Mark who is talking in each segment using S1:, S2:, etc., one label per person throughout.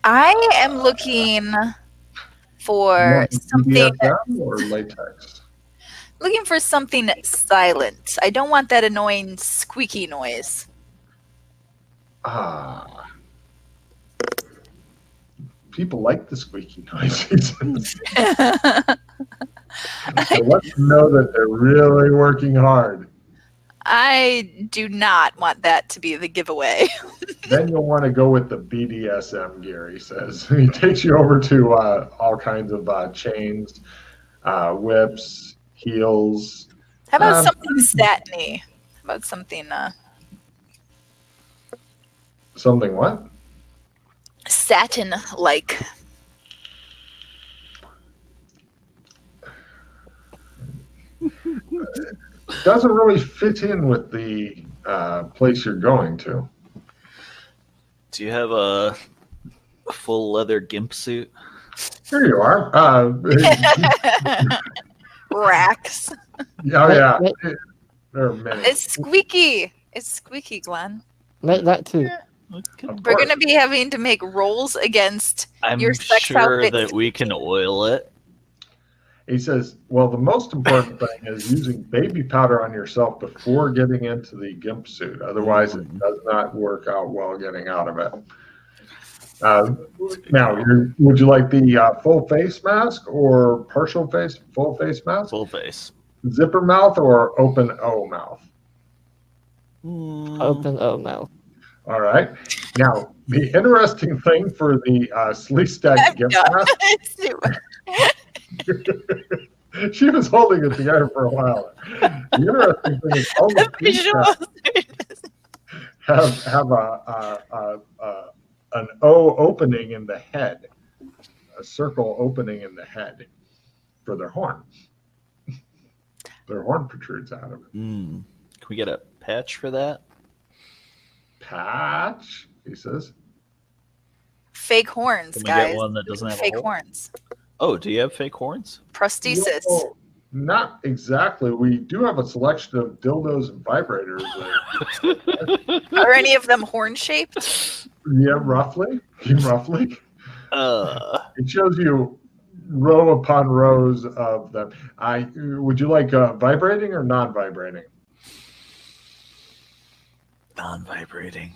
S1: I am
S2: You
S1: for
S2: want
S1: something
S2: BDSM or latex?
S1: looking for something silent. I don't want that annoying squeaky noise.
S2: Ah, people like the squeaky noises. So let them know that they're really working hard.
S1: I do not want that to be the giveaway.
S2: Then you'll want to go with the BDSM gear, he says. He takes you over to all kinds of chains, whips, heels.
S1: How about
S2: Um,
S1: something satiny? How about something
S2: something what?
S1: satin like?
S2: Doesn't really fit in with the place you're going to.
S3: Do you have a full leather gimp suit?
S2: Here you are.
S1: Racks.
S2: Oh, yeah.
S4: Make,
S2: There are many.
S1: It's squeaky. It's squeaky, Glenn.
S4: make that too.
S2: Of
S1: We're
S2: course.
S1: going to be having to make rolls against
S3: I'm
S1: your sex
S3: sure
S1: outfit.
S3: that we can oil it.
S2: He says, well, the most important thing is using baby powder on yourself before getting into the gimp suit. Otherwise, it does not work out well getting out of it. Now, would you like the full face mask or partial face, full face mask?
S3: Full face.
S2: Zipper mouth or open O mouth?
S4: Open O mouth.
S2: All right. Now, the interesting thing for the Sleek Stack gift mask, she was holding it together for a while. The interesting thing is all the pieces have an O opening in the head, a circle opening in the head for their horn. Their horn protrudes out of it.
S3: Can we get a patch for that?
S2: Patch, he says.
S1: Fake horns,
S3: Can we
S1: guys.
S3: get one that doesn't have
S1: fake
S3: a hole?
S1: horns.
S3: Oh, do you have fake horns?
S1: Prosthesis.
S2: No, not exactly. We do have a selection of dildos and vibrators.
S1: Are any of them horn shaped?
S2: Yeah, roughly. Roughly.
S3: Uh,
S2: It shows you row upon rows of them. Would you like vibrating or non-vibrating?
S3: non-vibrating.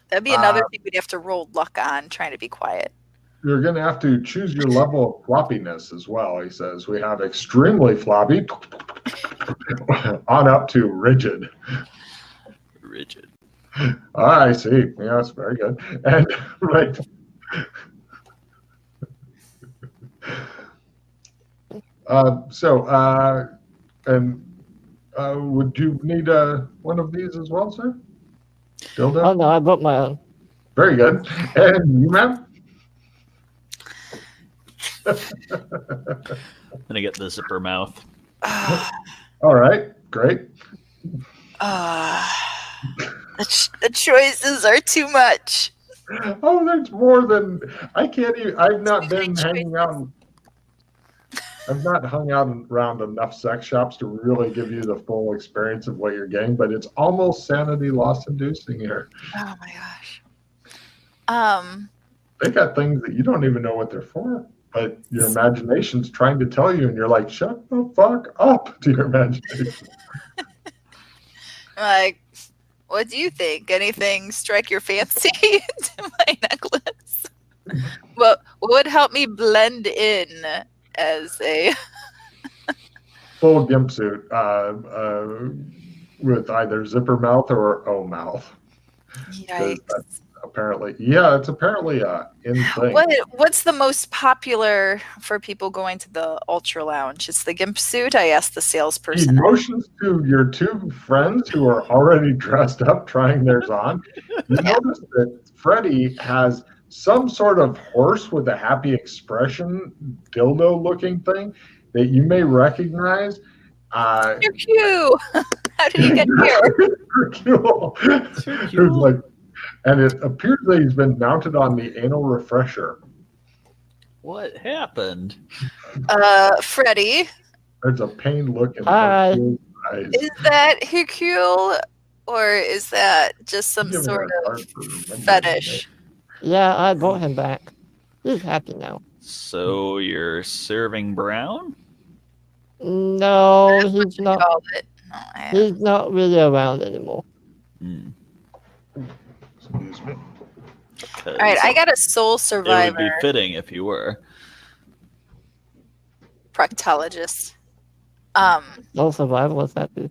S1: That'd be another thing we'd have to roll luck on, trying to be quiet.
S2: You're going to have to choose your level of floppiness as well, he says. We have extremely floppy on up to rigid.
S3: Rigid.
S2: I see. Yes, very good. And right. Would you need one of these as well, sir? Dildo?
S4: Oh no, I bought my own.
S2: Very good. And you, ma'am?
S3: I'm gonna get the zipper mouth.
S2: All right, great.
S1: The choices are too much.
S2: Oh, there's more than I can't even. I've not been hanging out. I've not hung out around enough sex shops to really give you the full experience of what you're getting, but it's almost sanity loss inducing here.
S1: Oh my gosh.
S2: They got things that you don't even know what they're for, but your imagination's trying to tell you, and you're like, shut the fuck up to your imagination.
S1: Like, what do you think? Anything strike your fancy to my necklace? What would help me blend in as a
S2: Full gimp suit with either zipper mouth or O mouth.
S1: yikes?
S2: Apparently, yeah, it's apparently in thing.
S1: What's the most popular for people going to the Ultra Lounge? It's the gimp suit. I asked the
S2: He
S1: salesperson.
S2: motions to your two friends who are already dressed up, trying theirs on. You notice that Freddie has some sort of horse with a happy expression, dildo-looking thing that you may recognize.
S1: You're cute. How did he get here?
S2: Hercule. Who's like, and it appears that he's been mounted on the anal refresher.
S3: What happened?
S1: Freddie,
S2: There's a pained look in
S4: Hi.
S2: Hercule's eyes.
S1: is that Hercule or is that just some
S2: Give
S1: sort
S2: her a
S1: of
S2: card for remembering
S1: fetish?
S4: Yeah, I brought him back. He's happy now.
S3: So you're serving Brown?
S4: No,
S1: That's what
S4: he's
S1: you
S4: not.
S1: called it.
S4: He's not really around anymore.
S3: Hmm.
S2: Excuse me.
S1: All right, I got a soul
S3: It would
S1: survivor
S3: be fitting if you were.
S1: proctologist.
S4: No survival was happy.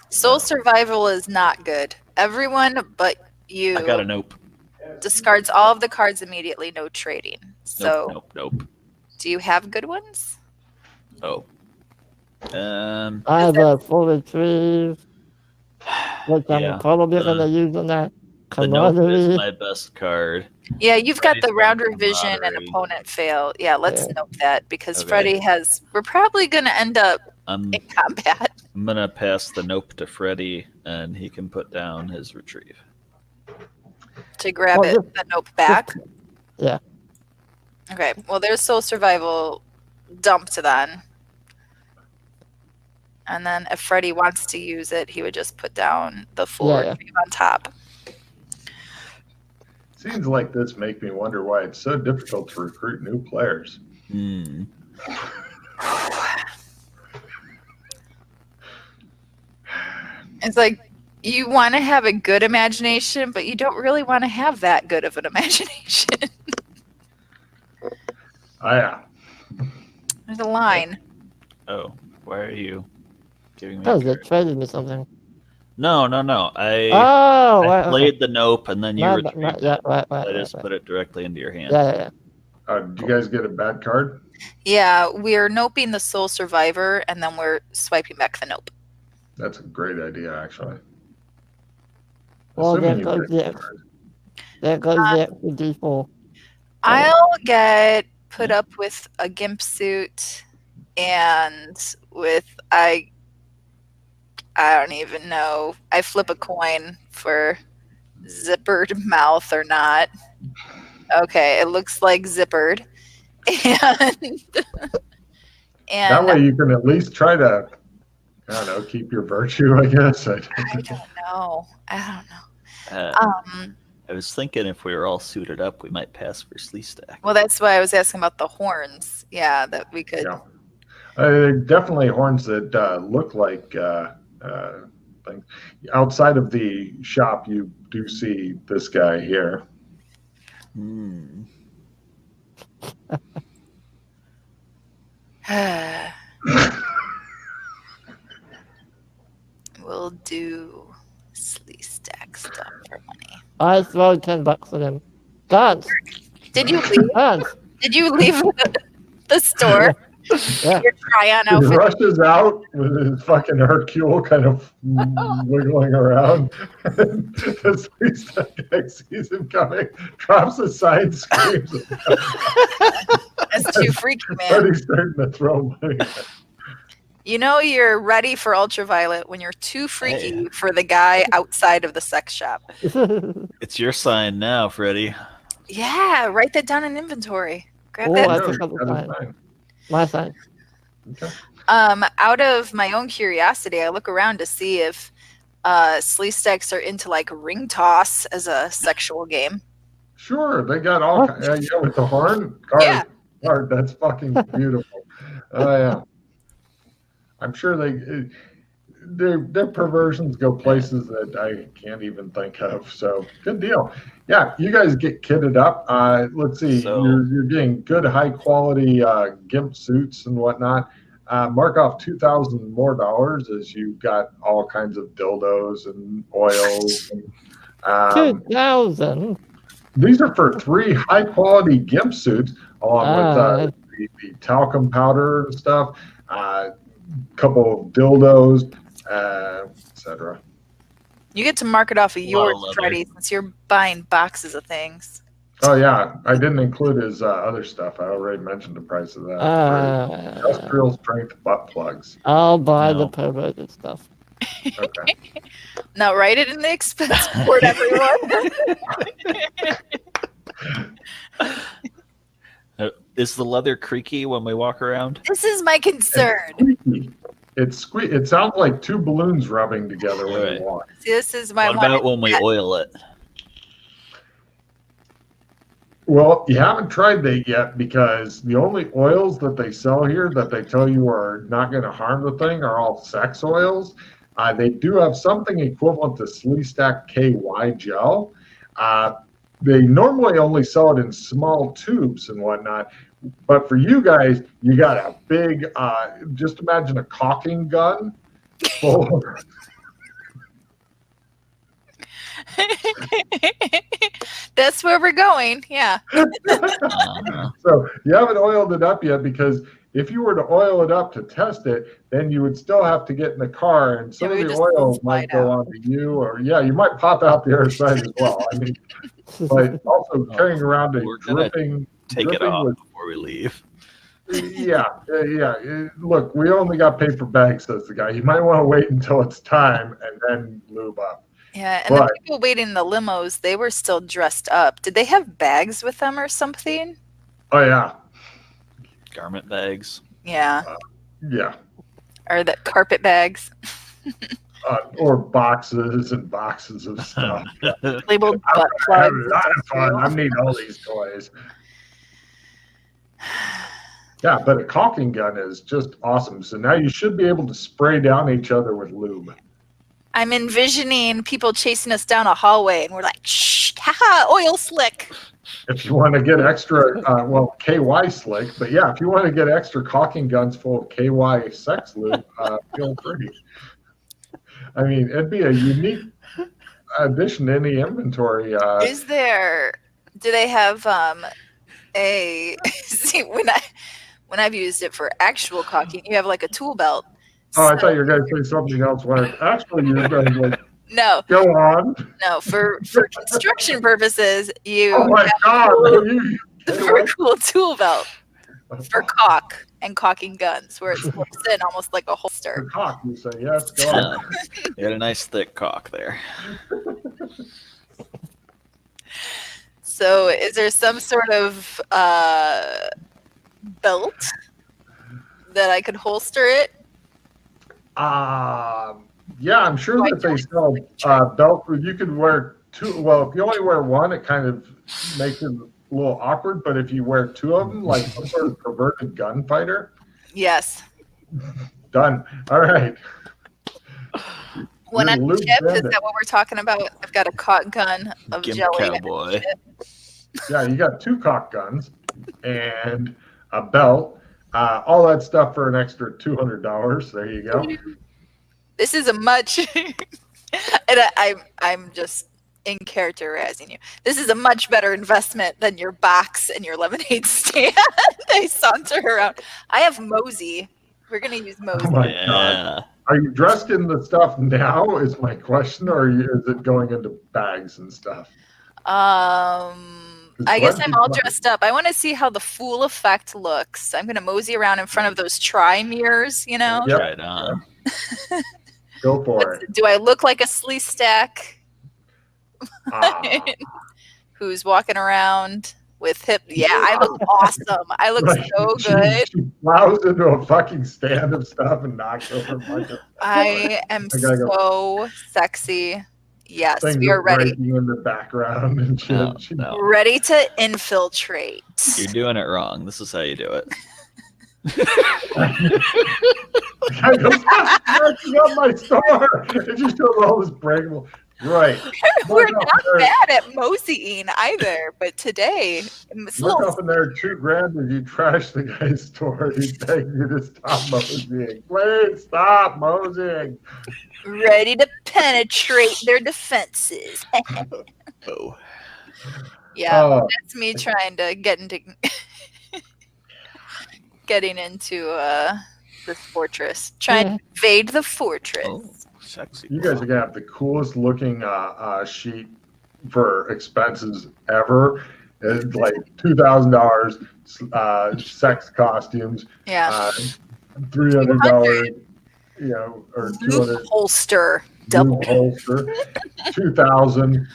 S1: Soul survival is not good. Everyone but you
S3: I got a nope.
S1: discards all of the cards immediately, no trading. So,
S3: Nope.
S1: do you have good ones?
S3: Oh.
S4: I have a full retrieve, which
S3: Yeah,
S4: I'm probably going to use on that
S3: the nope is
S4: camaraderie.
S3: my best card.
S1: Yeah, you've got the
S3: Freddy's
S1: round
S3: got
S1: revision and
S3: camaraderie.
S1: opponent fail. Yeah, let's
S4: Yeah.
S1: note that because
S3: Okay.
S1: Freddy has. We're probably going to end up
S3: I'm
S1: in combat.
S3: gonna pass the nope to Freddy, and he can put down his retrieve.
S1: To grab
S4: Well,
S1: the nope back.
S4: Yeah.
S1: Okay, well, there's soul survival dumped then. And then if Freddy wants to use it, he would just put down the full
S4: Yeah.
S1: retrieve on top.
S2: Scenes like this make me wonder why it's so difficult to recruit new players.
S3: Hmm.
S1: It's like you want to have a good imagination, but you don't really want to have that good of an imagination.
S2: Yeah.
S1: There's a line.
S3: Oh, why are you giving me?
S4: Oh,
S3: a
S4: they
S3: card?
S4: traded me something.
S3: No. I
S4: Oh,
S3: played the nope, and then you
S4: right.
S3: retrieved
S4: Yeah,
S3: it.
S4: right.
S3: I just put it directly into your hand.
S4: Yeah.
S2: Did you guys get a bad card?
S1: Yeah, we're noping the soul survivor, and then we're swiping back the nope.
S2: That's a great idea, actually.
S4: Well,
S2: Assuming
S4: there
S2: you
S4: goes
S2: picked
S4: the
S2: the card.
S4: There goes the extra D4.
S1: I'll get put up with a gimp suit and with I don't even know. I flip a coin for zippered mouth or not. Okay, it looks like zippered. And
S2: That way you can at least try to, I don't know, keep your virtue, I guess.
S1: I don't know.
S3: I was thinking if we were all suited up, we might pass for Sleestack.
S1: Well, that's why I was asking about the horns. Yeah, that we could.
S2: Yeah. Definitely horns that look like things. Outside of the shop, you do see this guy here.
S3: Hmm.
S1: We'll do Sleestack stuff for money.
S4: I throw $10 at him. Dance.
S1: Did you leave?
S4: Dance.
S1: Did you leave the store?
S4: Yeah.
S1: Your try-on
S2: He
S1: outfit.
S2: rushes out with his fucking Hercule kind of wiggling around. The Sleestack guy sees him coming, drops a sign, screams.
S1: That's too freaky, man.
S2: Freddy's starting to throw money.
S1: You know you're ready for ultraviolet when you're too freaky for the guy outside of the sex shop.
S3: It's your sign now, Freddy.
S1: Yeah, write that down in inventory. Grab
S4: Oh,
S1: that.
S4: I
S2: No,
S4: think I'll
S2: he's
S4: be
S2: got his
S4: fine.
S2: sign.
S4: My sign.
S2: Okay.
S1: Out of my own curiosity, I look around to see if Sleestacks are into like ring toss as a sexual game.
S2: Sure, they got all kinds. Yeah, with the horn. Card,
S1: Yeah.
S2: Card, that's fucking beautiful. Yeah. I'm sure their perversions go places that I can't even think of. So good deal. Yeah, you guys get kitted up. Let's see,
S3: So-
S2: you're getting good high quality gimp suits and whatnot. Mark off $2,000 more as you got all kinds of dildos and oils. And,
S4: 2,000.
S2: these are for 3 high quality gimp suits, along with the talcum powder and stuff. Couple of dildos, etc.
S1: You get to mark it off of yours,
S3: leather.
S1: Freddy, since you're buying boxes of things.
S2: Oh yeah, I didn't include his other stuff. I already mentioned the price of that. Industrial strength butt plugs.
S4: I'll buy the
S3: No.
S4: perverted stuff.
S2: Okay.
S1: Now write it in the expense report, everyone.
S3: Is the leather creaky when we walk around?
S1: This is my concern.
S2: It sounds like 2 balloons rubbing together when
S3: Right.
S2: you walk.
S1: This is my
S3: What about when we oil it?
S2: Well, you haven't tried that yet because the only oils that they sell here that they tell you are not going to harm the thing are all sex oils. They do have something equivalent to Sleestack KY gel. Uh, they normally only sell it in small tubes and whatnot. But for you guys, you got a big, just imagine a caulking gun full of.
S1: That's where we're going. Yeah.
S2: So you haven't oiled it up yet because if you were to oil it up to test it, then you would still have to get in the car and some of the oil might go onto you, or you might pop out the other side as well. I mean, but also carrying around a dripping.
S3: Take it off before we leave.
S2: Yeah. Look, we only got paper bags, says the guy. You might want to wait until it's time and then lube up.
S1: Yeah, and the people waiting in the limos, they were still dressed up. Did they have bags with them or something?
S2: Oh, yeah.
S3: Garment bags.
S1: Yeah.
S2: Yeah.
S1: Or the carpet bags.
S2: Or boxes and boxes of stuff.
S1: Labeled butt plugs.
S2: A lot of fun. I need all these toys. Yeah, but a caulking gun is just awesome. So now you should be able to spray down each other with lube.
S1: I'm envisioning people chasing us down a hallway, and we're like, shh, haha, oil slick.
S2: If you want to get extra, KY slick, but yeah, if you want to get extra caulking guns full of KY sex lube, feel free. I mean, it'd be a unique addition to any inventory.
S1: Do they have see, when I've used it for actual caulking, you have like a tool belt.
S2: Oh, I thought you were going to say something else. Actually, you're going to
S1: no.
S2: Go on.
S1: No, for construction purposes, you
S2: have
S1: a cool tool belt for caulk and caulking guns, where it slips in almost like a holster.
S2: For caulk, you say yes. Go on.
S3: You had a nice thick caulk there.
S1: So, is there some sort of belt that I could holster it?
S2: Yeah, I'm sure that they sell belt. You could wear two. Well, if you only wear one, it kind of makes it a little awkward. But if you wear two of them, like some sort of perverted gunfighter.
S1: Yes.
S2: Done. All right.
S1: When I'm chipped, is that what we're talking about? I've got a caulk gun of jelly.
S3: Cowboy.
S2: Yeah, you got two caulk guns and a belt. All that stuff for an extra $200. There you go.
S1: This is a much, and I'm just in characterizing you. This is a much better investment than your box and your lemonade stand. They saunter around. I have Mosey. We're gonna use Mosey.
S2: Oh my God. Are you dressed in the stuff now? Is my question, or is it going into bags and stuff?
S1: I guess I'm all dressed up. I want to see how the full effect looks. I'm going to mosey around in front of those mirrors, you know?
S2: Yep.
S3: Right on.
S2: Go for it.
S1: Do I look like a Sleestack who's walking around with hip? Yeah, I look awesome. I look so good.
S2: She plows into a fucking stand of stuff and knocks over a bunch of
S1: I am so sexy. Yes, we are ready.
S2: In the background and shit.
S3: No.
S1: Ready to infiltrate.
S3: You're doing it wrong. This is how you do it.
S2: I go, stop scratching up my store. It just shows all this breakable. Right.
S1: We're not bad at moseying either, but today
S2: look up in there $2,000 if you trash the guy's store. He's begging you to stop moseying. Please stop moseying.
S1: Ready to penetrate their defenses.
S3: Oh.
S1: Yeah, that's me trying to getting into this fortress. Trying to invade the fortress.
S3: Oh, sexy.
S2: You guys are gonna have the coolest looking sheet for expenses ever. It's like $2,000 sex costumes.
S1: Yeah.
S2: $300. Or
S1: Lube Holster. Double
S2: holster. 2,000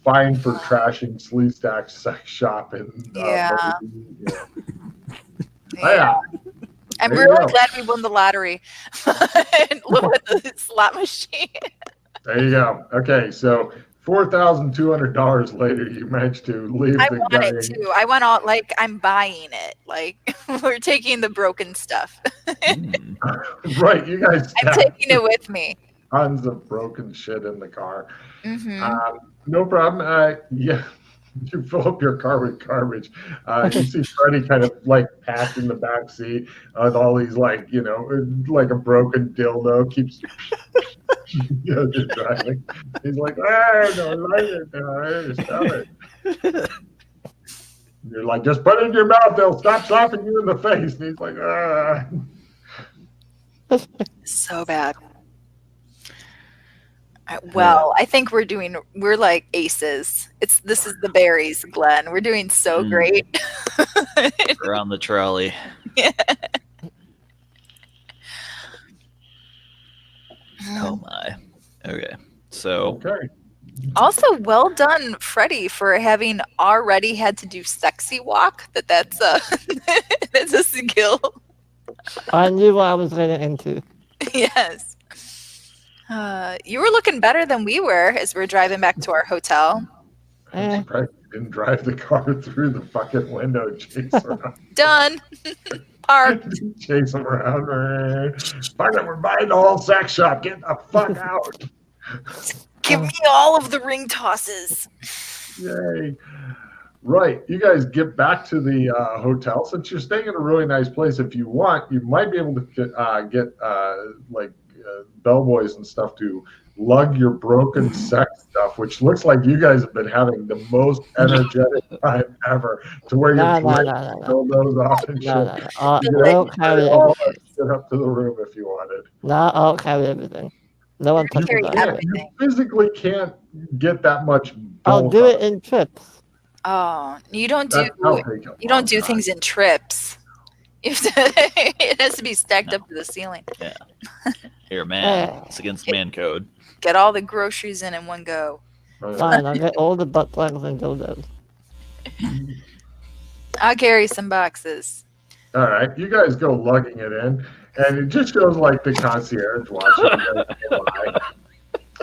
S2: fine for trashing Sleestack sex shop in
S1: yeah.
S2: Yeah.
S1: I'm really glad we won the lottery. Look at the slot machine.
S2: There you go. Okay, so $4,200 later, you managed to leave
S1: I
S2: the
S1: want
S2: guy.
S1: it too. I want all, like, I'm buying it. Like, we're taking the broken stuff.
S2: Right, you guys
S1: I'm taking it with me.
S2: tons of broken shit in the car.
S1: Mm-hmm.
S2: No problem. Yeah, you fill up your car with garbage. You see Freddie kind of like packed in the back seat with all these like like a broken dildo keeps just driving. He's like, I don't like it. I smell it. You're like, just put it in your mouth. They'll stop slapping you in the face. And he's like,
S1: So bad. Well, I think we're like aces. This is the berries, Glenn. We're doing so great.
S3: We're on the trolley.
S1: Yeah.
S3: Oh my. Okay. So
S2: okay.
S1: Also, well done, Freddie, for having already had to do sexy walk. That's a that's a skill.
S4: I knew what I was getting into.
S1: Yes. You were looking better than we were as we're driving back to our hotel.
S2: I'm surprised you didn't drive the car through the fucking window and chase around.
S1: Done. Parked.
S2: Chase them around. Fuck it, we're buying the whole sex shop. Get the fuck out.
S1: Give me all of the ring tosses.
S2: Yay. Right. You guys get back to the hotel. Since you're staying in a really nice place, if you want, you might be able to get bellboys and stuff to lug your broken sex stuff, which looks like you guys have been having the most energetic time ever, to where you're pulling those off and shit.
S4: I'll carry everything.
S2: Get up to the room if you wanted.
S4: No, I'll carry everything. No one touches that.
S2: You physically can't get that much.
S4: I'll do it in trips.
S1: Oh, you don't do things in trips. You have to, it has to be stacked up to the ceiling.
S3: Yeah. Here, man. It's against man code.
S1: Get all the groceries in one go.
S4: Fine, I'll get all the butt plugs and dildos.
S1: I'll carry some boxes.
S2: All right, you guys go lugging it in, and it just shows like the concierge watching you guys go by.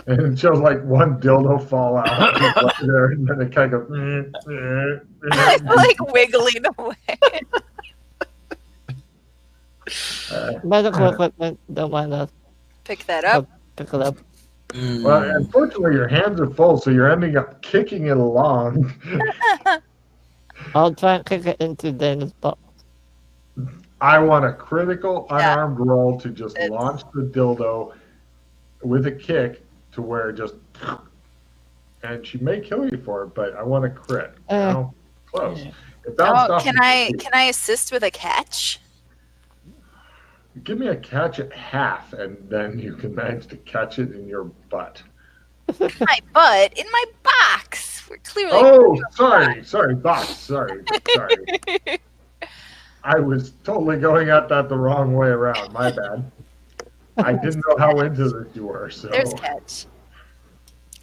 S2: And it shows like one dildo fall out there, and then it kind of
S1: like wiggling away.
S4: Medical equipment, don't mind us.
S1: Pick that up.
S4: Pick it up.
S2: Well, unfortunately, your hands are full, so you're ending up kicking it along.
S4: I'll try and kick it into Dana's butt.
S2: I want a critical unarmed roll to just launch the dildo with a kick to where just, and she may kill you for it, but I want a crit. Close.
S1: Can I assist with a catch?
S2: Give me a catch at half, and then you can manage to catch it in your butt.
S1: My butt in my box. We're clearly.
S2: Oh, sorry, box. Sorry. I was totally going at that the wrong way around. My bad. I didn't know how into this you were. So
S1: there's catch.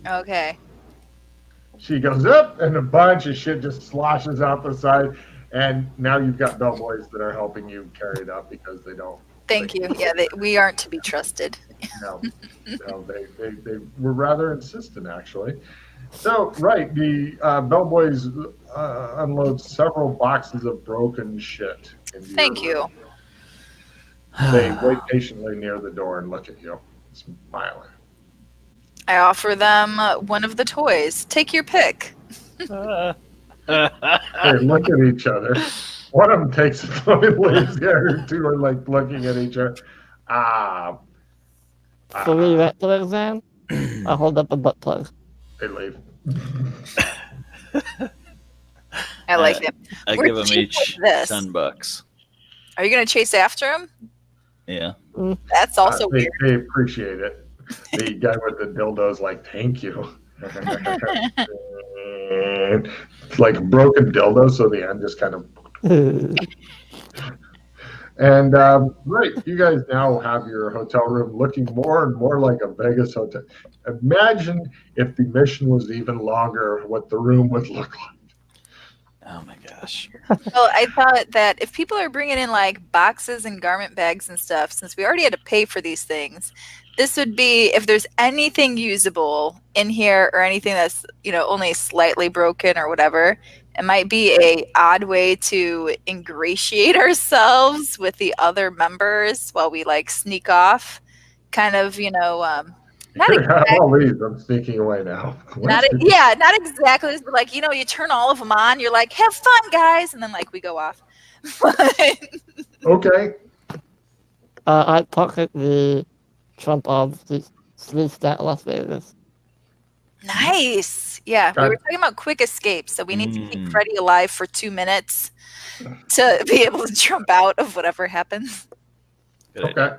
S1: Okay.
S2: She goes up, and a bunch of shit just sloshes out the side, and now you've got bellboys that are helping you carry it up because they don't.
S1: Thank you. Yeah, we aren't to be trusted.
S2: No, they were rather insistent, actually. So, right, the bellboys unload several boxes of broken shit.
S1: Thank you.
S2: They wait patiently near the door and look at you, smiling.
S1: I offer them one of the toys. Take your pick.
S2: They look at each other. One of them takes a toy and leaves. The other two are like looking at each other.
S4: So we rectal exam? I hold up a butt plug.
S2: They leave.
S1: I like it.
S3: I give them each $10.
S1: Are you going to chase after him?
S3: Yeah.
S1: That's also weird.
S2: They appreciate it. The guy with the dildo's like, thank you. It's like a broken dildo, so the end just kind of. And right, you guys now have your hotel room looking more and more like a Vegas hotel. Imagine if the mission was even longer, what the room would look like.
S3: Oh my gosh.
S1: Well, I thought that if people are bringing in like boxes and garment bags and stuff, since we already had to pay for these things, This would be if there's anything usable in here or anything that's, only slightly broken or whatever. It might be a odd way to ingratiate ourselves with the other members while we like sneak off. Kind of, not
S2: Here, have
S1: exactly.
S2: all these. I'm sneaking away now.
S1: Not exactly. But like, you turn all of them on. You're like, have fun, guys, and then like we go off.
S2: Okay.
S4: I pocket the trump of the sleep at Las Vegas.
S1: Nice. Yeah, we were talking about quick escapes, so we need to keep Freddy alive for 2 minutes to be able to jump out of whatever happens.
S2: Okay.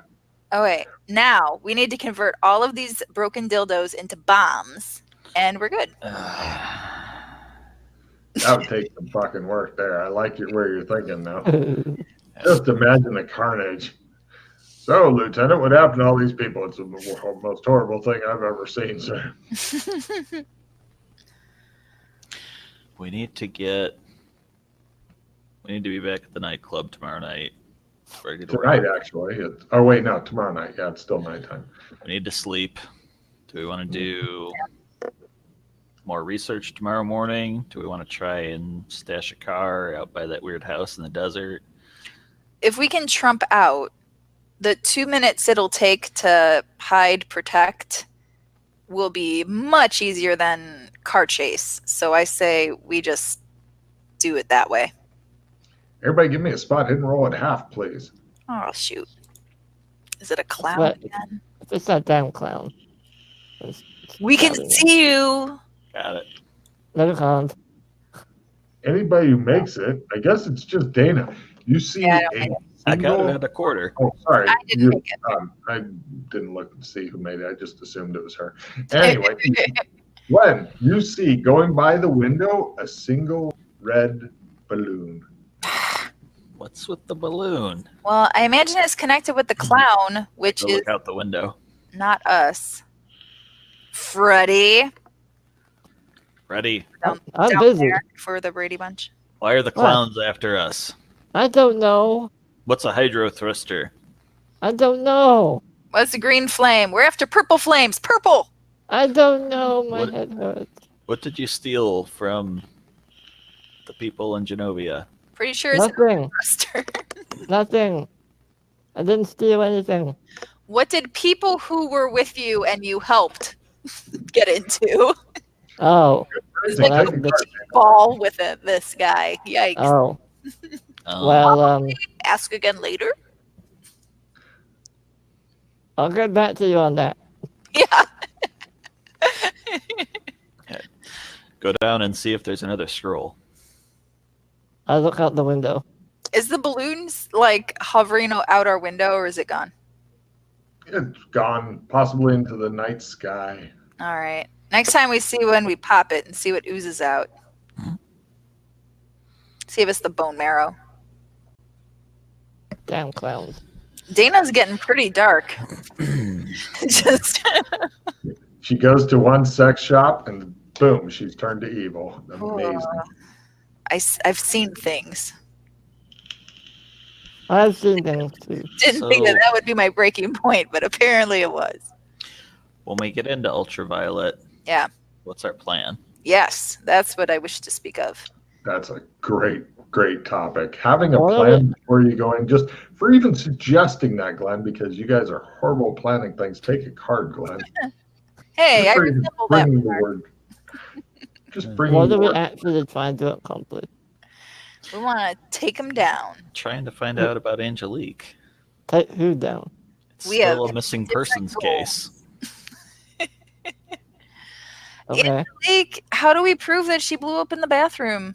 S1: Oh wait, now we need to convert all of these broken dildos into bombs, and we're good.
S2: That would take some fucking work there. I like where you're thinking now. Just imagine the carnage. So, Lieutenant, what happened to all these people? It's the most horrible thing I've ever seen, sir.
S3: We need to be back at the nightclub tomorrow night.
S2: Tonight, actually. Oh, wait, no, tomorrow night. Yeah, it's still nighttime.
S3: We need to sleep. Do we want to do more research tomorrow morning? Do we want to try and stash a car out by that weird house in the desert?
S1: If we can trump out, the 2 minutes it'll take to hide, protect will be much easier than car chase. So I say we just do it that way.
S2: Everybody give me a spot hidden roll at half, please.
S1: Oh, shoot. Is it a clown
S4: What?
S1: again?
S4: It's that damn clown.
S1: We can see you.
S3: Got it.
S4: Never comes.
S2: Anybody who makes it, I guess it's just Dana. You see
S3: I got it at a quarter.
S2: Oh, sorry.
S1: I didn't make it.
S2: I didn't look and see who made it. I just assumed it was her. Anyway, Glenn, you see going by the window a single red balloon.
S3: What's with the balloon?
S1: Well, I imagine it's connected with the clown, which is
S3: Look out the window.
S1: not us. Freddy.
S3: Ready?
S4: I'm
S1: Down
S4: busy.
S1: there for the Brady Bunch.
S3: Why are the clowns after us?
S4: I don't know.
S3: What's a hydro thruster?
S4: I don't know.
S1: What's the green flame? We're after purple flames. Purple.
S4: I don't know. My
S3: What?
S4: head hurts.
S3: What did you steal from the people in Genovia?
S1: Pretty sure it's
S4: Nothing.
S1: a thruster.
S4: Nothing. I didn't steal anything.
S1: What did people who were with you and you helped get into?
S4: Oh.
S1: It's
S4: Well,
S1: like a
S4: that's-
S1: ball with this guy. Yikes.
S4: Oh.
S3: Um,
S4: Well,
S1: Ask again later.
S4: I'll get back to you on that.
S1: Yeah.
S3: Go down and see if there's another scroll.
S4: I look out the window.
S1: Is the balloons like hovering out our window or is it gone?
S2: It's gone, possibly into the night sky.
S1: All right. Next time we see one, we pop it and see what oozes out. See if it's the bone marrow.
S4: Damn clowns.
S1: Dana's getting pretty dark. Just
S2: She goes to one sex shop and boom, she's turned to evil. Amazing.
S1: I've seen things.
S4: I've seen things too.
S1: Didn't think that would be my breaking point, but apparently it was.
S3: When we get into ultraviolet,
S1: Yeah.
S3: what's our plan?
S1: Yes, that's what I wish to speak of.
S2: That's a great topic. Having a
S4: Well,
S2: plan before you go in, just for even suggesting that, Glenn, because you guys are horrible planning things. Take a card, Glenn.
S1: Hey,
S2: Just
S1: I
S2: for even
S1: resemble that
S2: bringing the
S1: part.
S2: word. Just bringing
S4: What
S2: the
S4: are we
S2: word.
S4: actually trying to accomplish?
S1: We want to take him down.
S3: Trying to find out about Angelique.
S4: Take who down?
S3: It's
S1: We
S3: still
S1: have
S3: a missing
S1: different
S3: persons
S1: roles.
S3: case.
S4: Okay.
S1: Like, how do we prove that she blew up in the bathroom?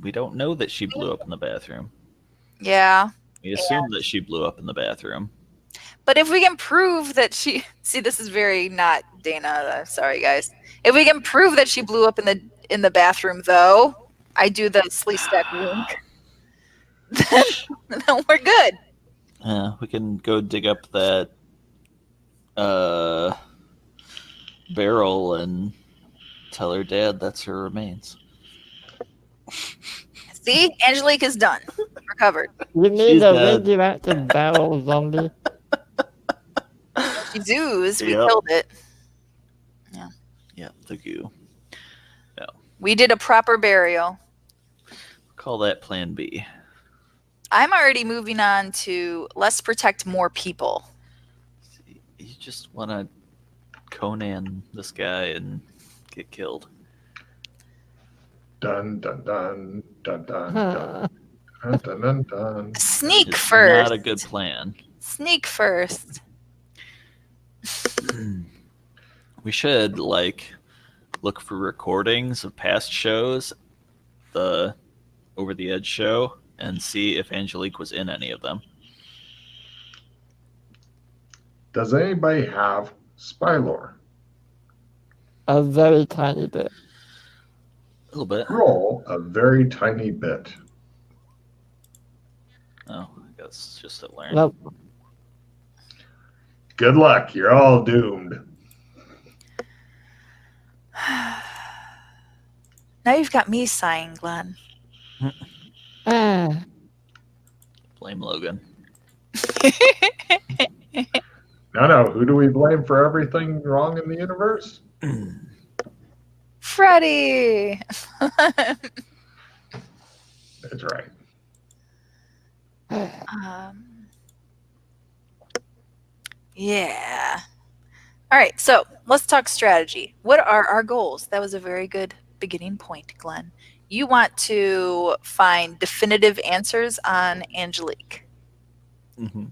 S3: We don't know that she blew up in the bathroom.
S1: Yeah.
S3: We assume that she blew up in the bathroom.
S1: But if we can prove that she see, this is very not Dana. Sorry, guys. If we can prove that she blew up in the bathroom, though, I do the slee stack wink. Then we're good.
S3: We can go dig up that barrel and tell her dad that's her remains.
S1: See, Angelique is done. Recovered.
S4: You need
S3: She's
S4: a
S3: dead.
S4: radioactive barrel zombie.
S1: She's oozed. We
S3: Yep.
S1: killed it.
S3: Yeah, the goo.
S1: We did a proper burial.
S3: Call that Plan B.
S1: I'm already moving on to let's protect more people.
S3: You just want to Conan this guy and get killed.
S2: Dun dun dun dun dun dun dun dun dun dun.
S1: Sneak
S3: It's
S1: first.
S3: not a good plan.
S1: Sneak first.
S3: We should look for recordings of past shows, the Over the Edge show, and see if Angelique was in any of them.
S2: Does anybody have spy lore?
S4: A very tiny bit.
S3: A little bit.
S2: Roll a very tiny bit.
S3: Oh, I guess just to learn.
S4: Nope.
S2: Good luck. You're all doomed.
S1: Now you've got me sighing, Glenn.
S4: Ah,
S3: Blame Logan.
S2: No. Who do we blame for everything wrong in the universe?
S1: Freddy.
S2: That's right.
S1: Yeah. All right, so let's talk strategy. What are our goals? That was a very good beginning point, Glenn. You want to find definitive answers on Angelique.
S3: Mm-hmm.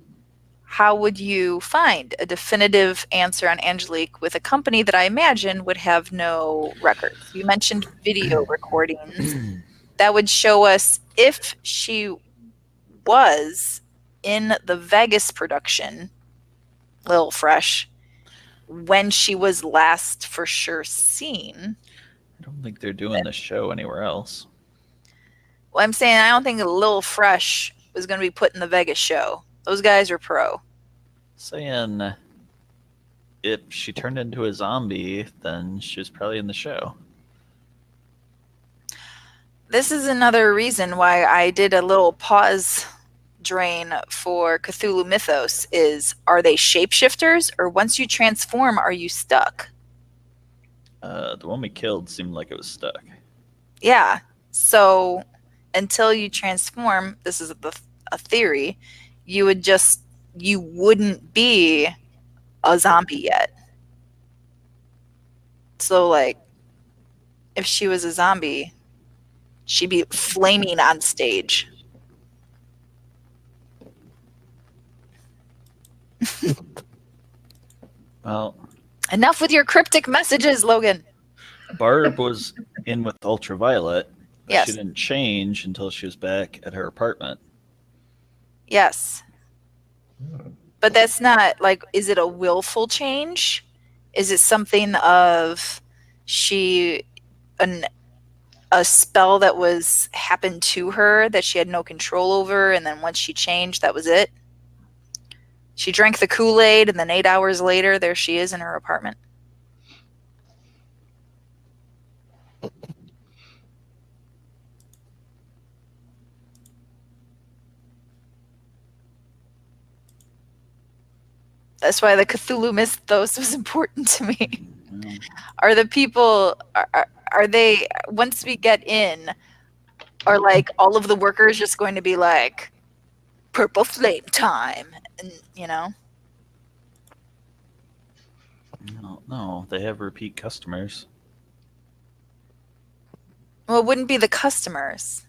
S1: How would you find a definitive answer on Angelique with a company that I imagine would have no records? You mentioned video recordings. That would show us if she was in the Vegas production, Lil Fresh, when she was last for sure seen.
S3: I don't think they're doing this show anywhere else.
S1: Well, I'm saying I don't think Lil Fresh was going to be put in the Vegas show. Those guys are pro.
S3: Saying if she turned into a zombie, then she was probably in the show.
S1: This is another reason why I did a little pause drain for Cthulhu Mythos is, are they shapeshifters, or once you transform, are you stuck?
S3: The one we killed seemed like it was stuck.
S1: Yeah. So until you transform, this is a theory, you wouldn't be a zombie yet. So if she was a zombie, she'd be flaming on stage.
S3: Well,
S1: Enough with your cryptic messages, Logan.
S3: Barb was in with Ultraviolet.
S1: Yes.
S3: She didn't change until she was back at her apartment.
S1: Yes. But that's not is it a willful change? Is it something of a spell that happened to her that she had no control over, and then once she changed, that was it? She drank the Kool-Aid, and then 8 hours later, there she is in her apartment. That's why the Cthulhu Mythos was important to me. Are the people, are they, once we get in, are all of the workers just going to be purple flame time? And,
S3: No, they have repeat customers.
S1: Well, it wouldn't be the customers.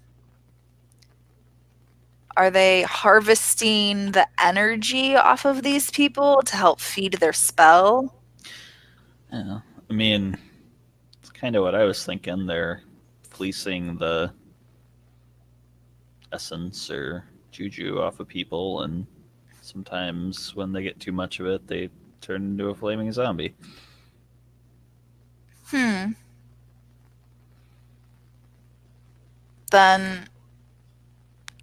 S1: Are they harvesting the energy off of these people to help feed their spell?
S3: Yeah, I mean, it's kind of what I was thinking. They're fleecing the essence or juju off of people, and sometimes when they get too much of it, they turn into a flaming zombie.
S1: Then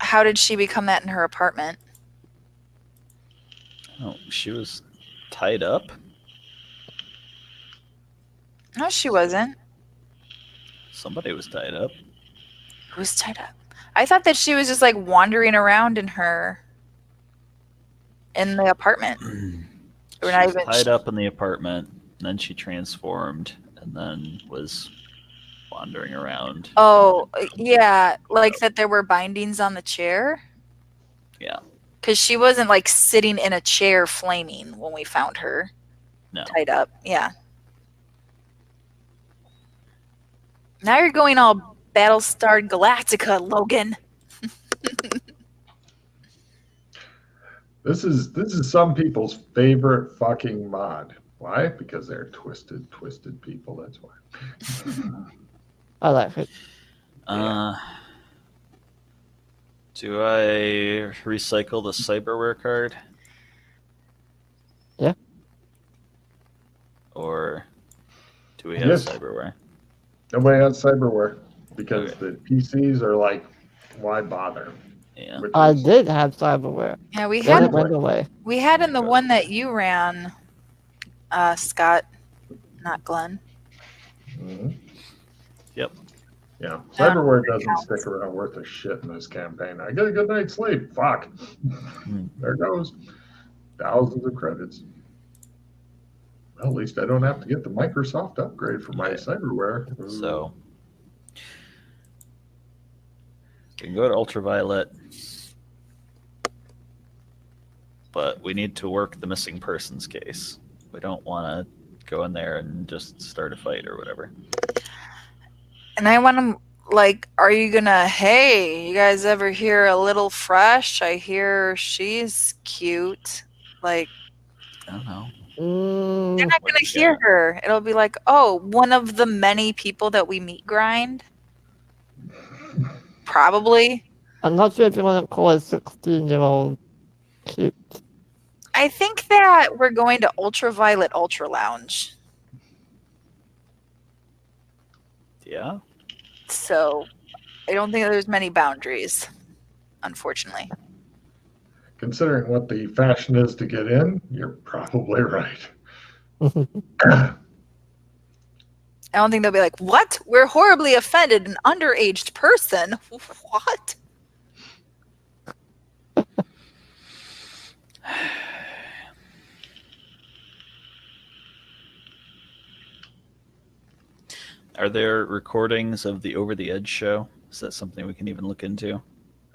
S1: how did she become that in her apartment?
S3: Oh, she was tied up?
S1: No, she wasn't.
S3: Somebody was tied up.
S1: Who was tied up? I thought that she was just wandering around in the apartment. We're
S3: She
S1: not
S3: was
S1: even.
S3: tied up in the apartment, and then she transformed, and then was wandering around.
S1: Oh, yeah, like that there were bindings on the chair?
S3: Yeah.
S1: Because she wasn't like sitting in a chair flaming when we found her
S3: No.
S1: tied up. Yeah. Now you're going all Battlestar Galactica, Logan.
S2: This is some people's favorite fucking mod. Why? Because they're twisted people. That's why.
S4: I like it.
S3: Do I recycle the cyberware card?
S4: Yeah.
S3: Or do we have
S2: Yes.
S3: cyberware?
S2: Nobody has cyberware because
S3: Okay.
S2: the PCs are like, why bother?
S3: Yeah.
S2: Which
S4: I
S2: is-
S4: did have cyberware.
S1: Yeah, we
S4: Then
S1: had
S4: it went away.
S1: we had in the one that you ran, Scott, not Glenn.
S2: Mhm.
S3: Yep.
S2: Yeah, cyberware doesn't stick around worth a shit in this campaign. I get a good night's sleep. Fuck. There goes. Thousands of credits. Well, at least I don't have to get the Microsoft upgrade for my cyberware.
S3: So we can go to ultraviolet, but we need to work the missing persons case. We don't want to go in there and just start a fight or whatever.
S1: And I want to, like, are you gonna, hey, you guys ever hear a little fresh? I hear she's cute. Like,
S3: I don't know.
S1: they're not gonna hear her. It'll be like, oh, one of the many people that we meet grind. Probably.
S4: I'm not sure if you want to call a 16-year-old cute.
S1: I think that we're going to Ultraviolet Ultra Lounge.
S3: Yeah.
S1: So I don't think there's many boundaries, unfortunately.
S2: Considering what the fashion is to get in, you're probably right.
S1: I don't think they'll be like, what? We're horribly offended, an underaged person? What?
S3: Are there recordings of the Over the Edge show? Is that something we can even look into?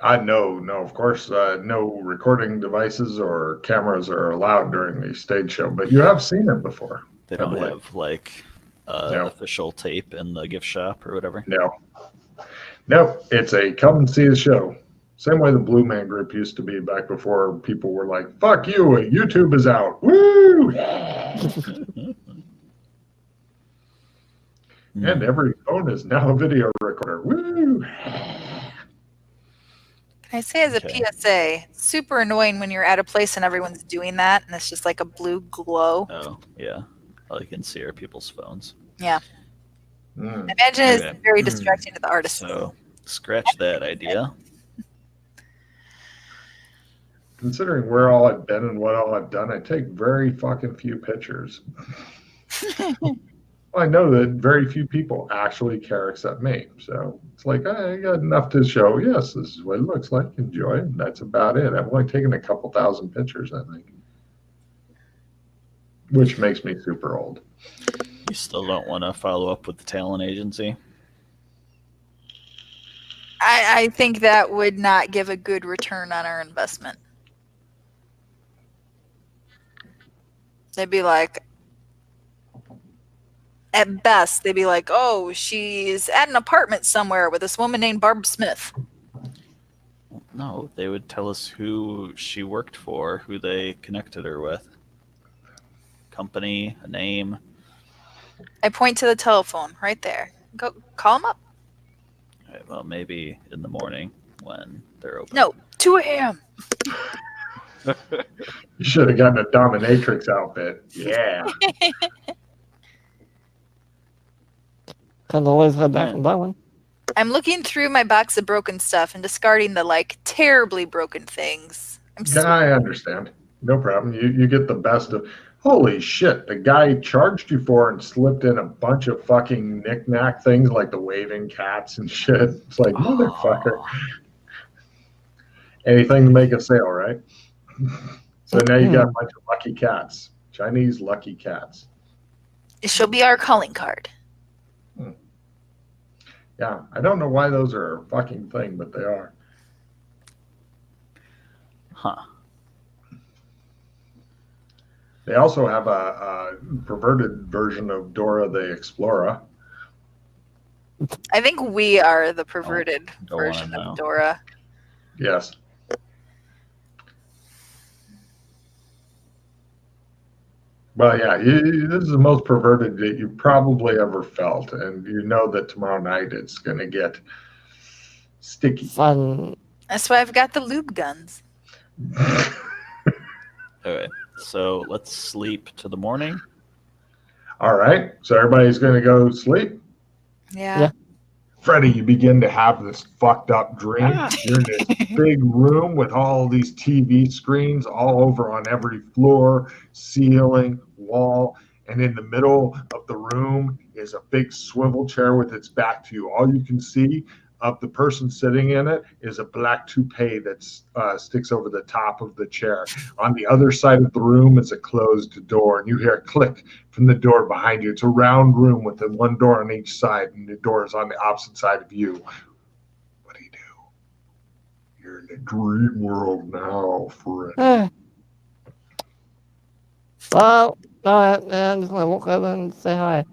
S2: No, of course, no recording devices or cameras are allowed during the stage show, but you have seen it before.
S3: They don't
S2: Probably.
S3: have like
S2: No.
S3: official tape in the gift shop or whatever.
S2: No, it's a come and see the show. Same way the Blue Man Group used to be back before people were like, fuck you, YouTube is out. Woo! And every phone is now a video recorder. Woo!
S1: Can I say as a
S3: Okay.
S1: PSA, it's super annoying when you're at a place and everyone's doing that and it's just like a blue glow.
S3: Oh, yeah. All you can see are people's phones.
S1: Yeah.
S2: Mm.
S1: Imagine it's
S3: Okay.
S1: very distracting to the artist.
S3: So scratch that idea.
S2: Considering where all I've been and what all I've done, I take very fucking few pictures. I know that very few people actually care except me. So it's like, I got enough to show. Yes, this is what it looks like. Enjoy it. That's about it. I've only taken a couple thousand pictures, I think. Which makes me super old.
S3: You still don't want to follow up with the talent agency?
S1: I think that would not give a good return on our investment. They'd be like, at best, they'd be like, oh, she's at an apartment somewhere with this woman named Barb Smith.
S3: No, they would tell us who she worked for, who they connected her with. Company, a name.
S1: I point to the telephone right there. Go call them up.
S3: All right, well, maybe in the morning when they're open.
S1: No, 2 a.m.
S2: You should have gotten a dominatrix outfit. Yeah.
S4: Can always head back and buy one.
S1: I'm looking through my box of broken stuff and discarding the like terribly broken things.
S2: Yeah, I understand. No problem. You get the best of. Holy shit! The guy charged you for and slipped in a bunch of fucking knick-knack things like the waving cats and shit. It's like, motherfucker. Anything to make a sale, right? So now you got a bunch of lucky cats. Chinese lucky cats.
S1: She'll be our calling card.
S2: Yeah, I don't know why those are a fucking thing, but they are.
S3: Huh.
S2: They also have a perverted version of Dora the Explorer.
S1: I think we are the perverted
S3: don't
S1: version
S3: wanna know.
S1: of Dora.
S2: Yes. Well, yeah, this is the most perverted that you probably ever felt, and you know that tomorrow night it's going to get sticky.
S4: Fun.
S1: That's why I've got the lube guns.
S3: Okay, so let's sleep to the morning.
S2: All right, so everybody's going to go sleep.
S1: Yeah.
S2: Freddie, you begin to have this fucked up dream. You're in this big room with all these TV screens all over on every floor, ceiling, wall, and in the middle of the room is a big swivel chair with its back to you. All you can see of the person sitting in it is a black toupee that sticks over the top of the chair. On the other side of the room is a closed door, and you hear a click from the door behind you. It's a round room with one door on each side, and the door is on the opposite side of you. What do? You're in the dream world now, Fred.
S4: Well, alright, man. I'm just gonna walk over and say hi.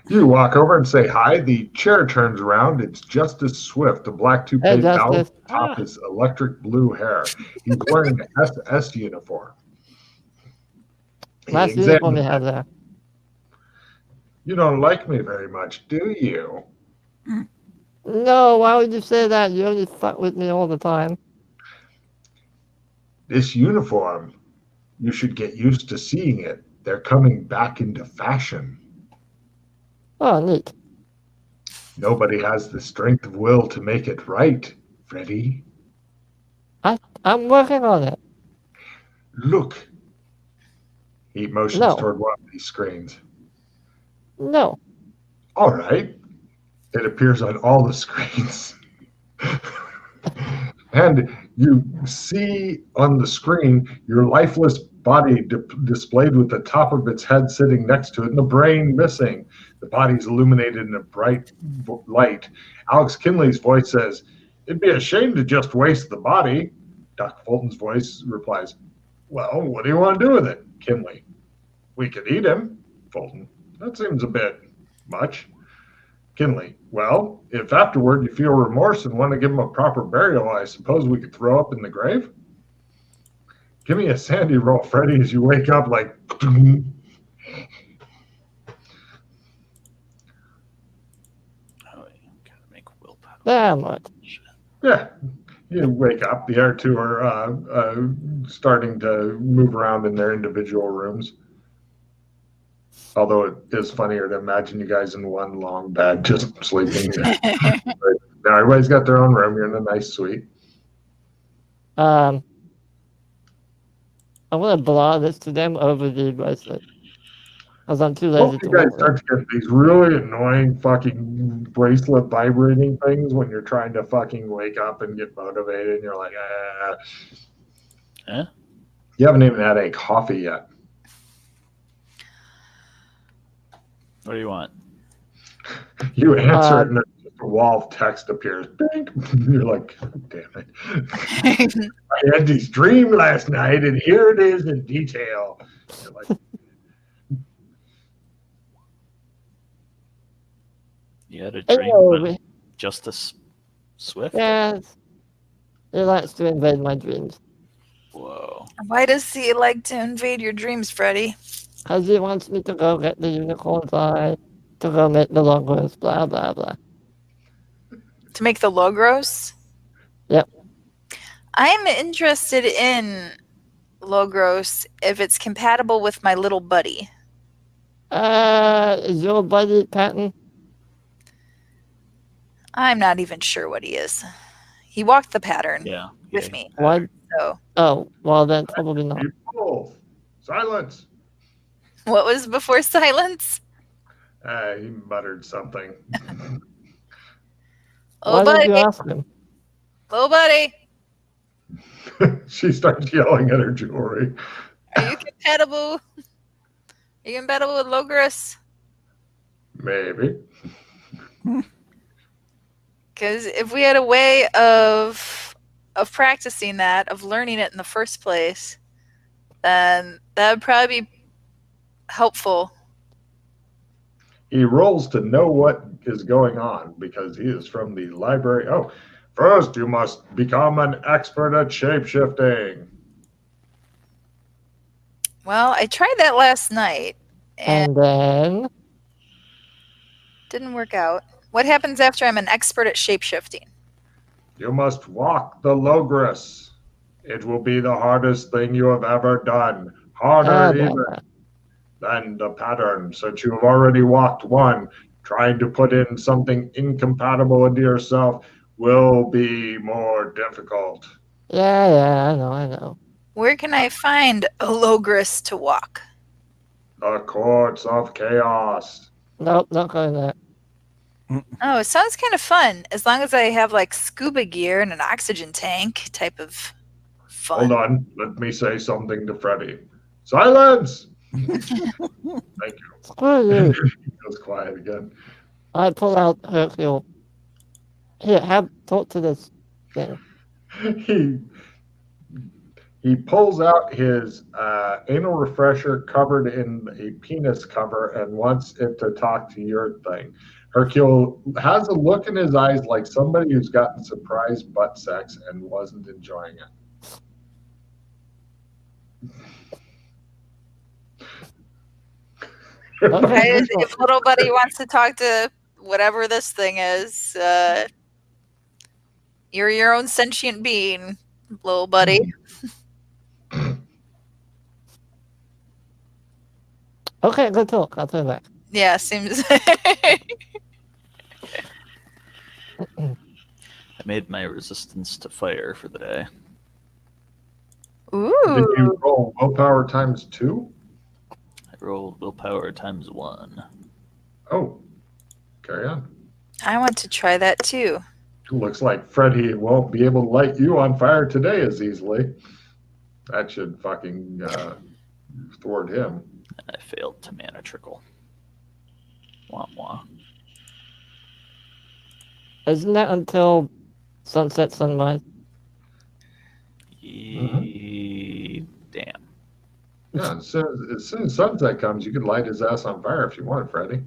S2: You walk over and say hi. The chair turns around. It's Justice Swift. The black toupee
S4: Hey,
S2: bows
S4: Justice.
S2: atop his electric blue hair. He's wearing an SS uniform. He
S4: Nice uniform you
S2: examines
S4: have
S2: it.
S4: there.
S2: You don't like me very much, do you?
S4: No, why would you say that? You only fuck with me all the time.
S2: This uniform, you should get used to seeing it. They're coming back into fashion.
S4: Oh, neat.
S2: Nobody has the strength of will to make it right, Freddy.
S4: I'm working on it.
S2: Look. He motions
S4: No.
S2: toward one of these screens.
S4: No.
S2: All right. It appears on all the screens. And you see on the screen your lifeless body displayed with the top of its head sitting next to it and the brain missing. The body's illuminated in a bright light. Alex Kinley's voice says, "It'd be a shame to just waste the body." Doc Fulton's voice replies, "Well, what do you want to do with it?" Kinley, "We could eat him." Fulton, "That seems a bit much." Kinley, "Well, if afterward you feel remorse and want to give him a proper burial, I suppose we could throw up in the grave? Give me a sandy roll, Freddy, as you wake up like...
S3: Gotta make willpower.
S4: Damn it.
S2: Yeah, you wake up. The other two are starting to move around in their individual rooms. Although it is funnier to imagine you guys in one long bed just sleeping. Now everybody's got their own room. You're in a nice suite.
S4: I'm gonna blog this to them over the bracelet. Because I'm too lazy
S2: Both
S4: to
S2: you guys
S4: work
S2: start to get these really annoying fucking bracelet vibrating things when you're trying to fucking wake up and get motivated. And you're like,
S3: Huh?
S2: You haven't even had any coffee yet.
S3: What do you want?
S2: You answer it and just a wall of text appears. Bing. You're like, damn it. I had this dream last night and here it is in detail. You're like,
S3: You had a dream
S4: Hello.
S3: about Justice Swift?
S4: Yes. He likes to invade my dreams.
S3: Whoa.
S1: Why does he like to invade your dreams, Freddy?
S4: Because he wants me to go get the unicorn's eye, to go make the logos, blah, blah, blah.
S1: To make the Logros?
S4: Yep.
S1: I'm interested in Logros if it's compatible with my little buddy.
S4: Is your buddy Patton?
S1: I'm not even sure what he is. He walked the pattern
S3: Yeah.
S1: with me.
S4: What?
S1: So
S4: Oh, well then probably not.
S2: you both. Silence.
S1: what was before silence?
S2: He muttered something.
S1: Oh,
S4: Why did you
S1: buddy.
S4: ask him?
S1: Oh, buddy.
S2: She starts yelling at her jewelry.
S1: Are you compatible You can battle with Logris?
S2: Maybe.
S1: Because if we had a way of practicing that, of learning it in the first place, then that would probably be helpful.
S2: He rolls to know what is going on because he is from the library. Oh, first you must become an expert at shapeshifting.
S1: Well, I tried that last night and
S4: And then
S1: didn't work out. What happens after I'm an expert at shapeshifting?
S2: You must walk the Logris. It will be the hardest thing you have ever done. Harder even than the pattern, since you have already walked one. Trying to put in something incompatible into yourself will be more difficult.
S4: yeah, I know.
S1: Where can I find a Logris to walk?
S2: The courts of chaos.
S4: Nope, not going there.
S1: Oh, it sounds kind of fun. As long as I have like scuba gear and an oxygen tank type of fun.
S2: Hold on, let me say something to Freddy. Silence! Thank you.
S4: Screw you.
S2: He goes quiet again.
S4: I pull out Hercule. Here, talk to this thing.
S2: He pulls out his anal refresher covered in a penis cover and wants it to talk to your thing. Hercule has a look in his eyes like somebody who's gotten surprise butt sex and wasn't enjoying it.
S1: Okay, if little buddy wants to talk to whatever this thing is, you're your own sentient being, little buddy.
S4: Okay, good talk. I'll turn back.
S1: Yeah, seems.
S3: I made my resistance to fire for the day.
S1: Ooh.
S2: Did you roll willpower times 2?
S3: I rolled willpower times 1.
S2: Oh, carry on.
S1: I want to try that too.
S2: Looks like Freddy won't be able to light you on fire today as easily. That should fucking thwart him.
S3: And I failed to mana trickle. Wah wah.
S4: Isn't that until sunset, sunrise?
S3: Damn.
S2: Yeah, as soon as sunset comes, you can light his ass on fire if you want, Freddy.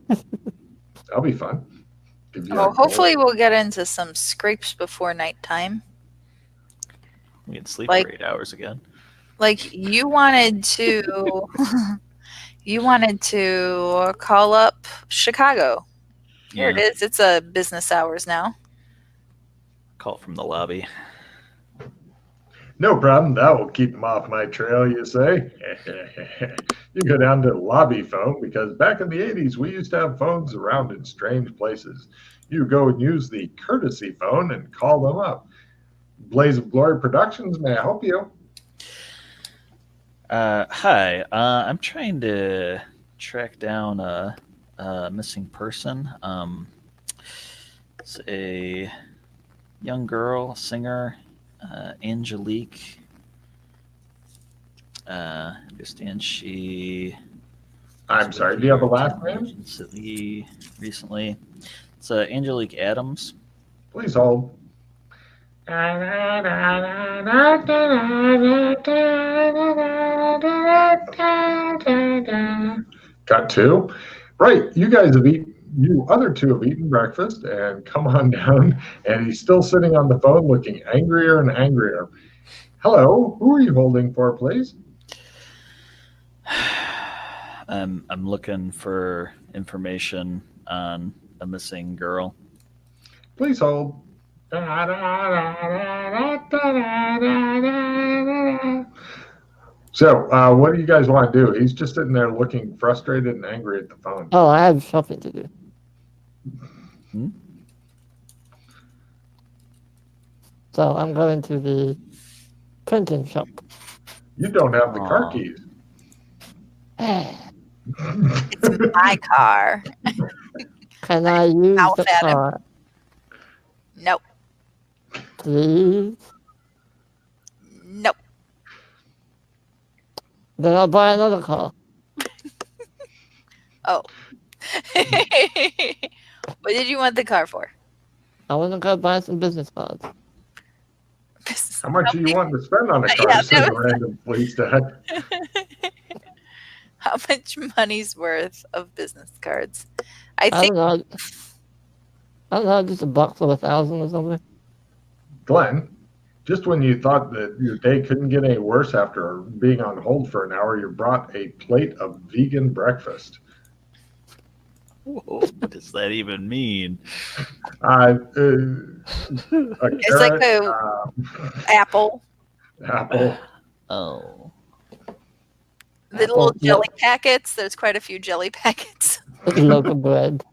S2: That'll be fun. Give you
S1: Oh, hopefully we'll get into some scrapes before nighttime.
S3: We can sleep
S1: Like-
S3: for 8 hours again.
S1: Like you wanted to, you wanted to call up Chicago. Here it is. It's a business hours now.
S3: Call from the lobby.
S2: No problem. That will keep them off my trail, you say? You go down to the lobby phone because back in the 80s, we used to have phones around in strange places. You go and use the courtesy phone and call them up. Blaze of Glory Productions, may I help you?
S3: Hi. I'm trying to track down a missing person. It's a young girl, singer, Angelique. I understand she.
S2: I'm sorry, do you have a last name?
S3: Recently. It's Angelique Adams.
S2: Please hold. Got 2. Right, you guys have eaten. You other 2 have eaten breakfast and come on down. And he's still sitting on the phone, looking angrier and angrier. Hello, who are you holding for, please?
S3: I'm looking for information on a missing girl.
S2: Please hold. So, what do you guys want to do? He's just sitting there looking frustrated and angry at the phone.
S4: Oh, I have something to do. So I'm going to the printing shop.
S2: You don't have the car keys.
S1: It's my car.
S4: Can I use
S1: Mouth
S4: the
S1: at him.
S4: car,
S1: Nope.
S4: please?
S1: Nope.
S4: Then I'll buy another car.
S1: Oh. What did you want the car for?
S4: I want to go buy some business cards.
S2: How much do you want to spend on a car?
S1: Yeah,
S2: Says
S1: that
S2: a random police dad.
S1: How much money's worth of business cards? I
S4: I
S1: think
S4: don't know. I don't know, just $1 or 1,000 or something.
S2: Glenn, just when you thought that your day couldn't get any worse after being on hold for an hour, you brought a plate of vegan breakfast.
S3: Whoa, what does that even mean?
S2: A
S1: it's like
S2: carrot,
S1: a apple.
S2: apple.
S3: Oh.
S1: The little
S4: Apple,
S1: jelly packets. There's quite a few jelly packets.
S4: loaf of bread.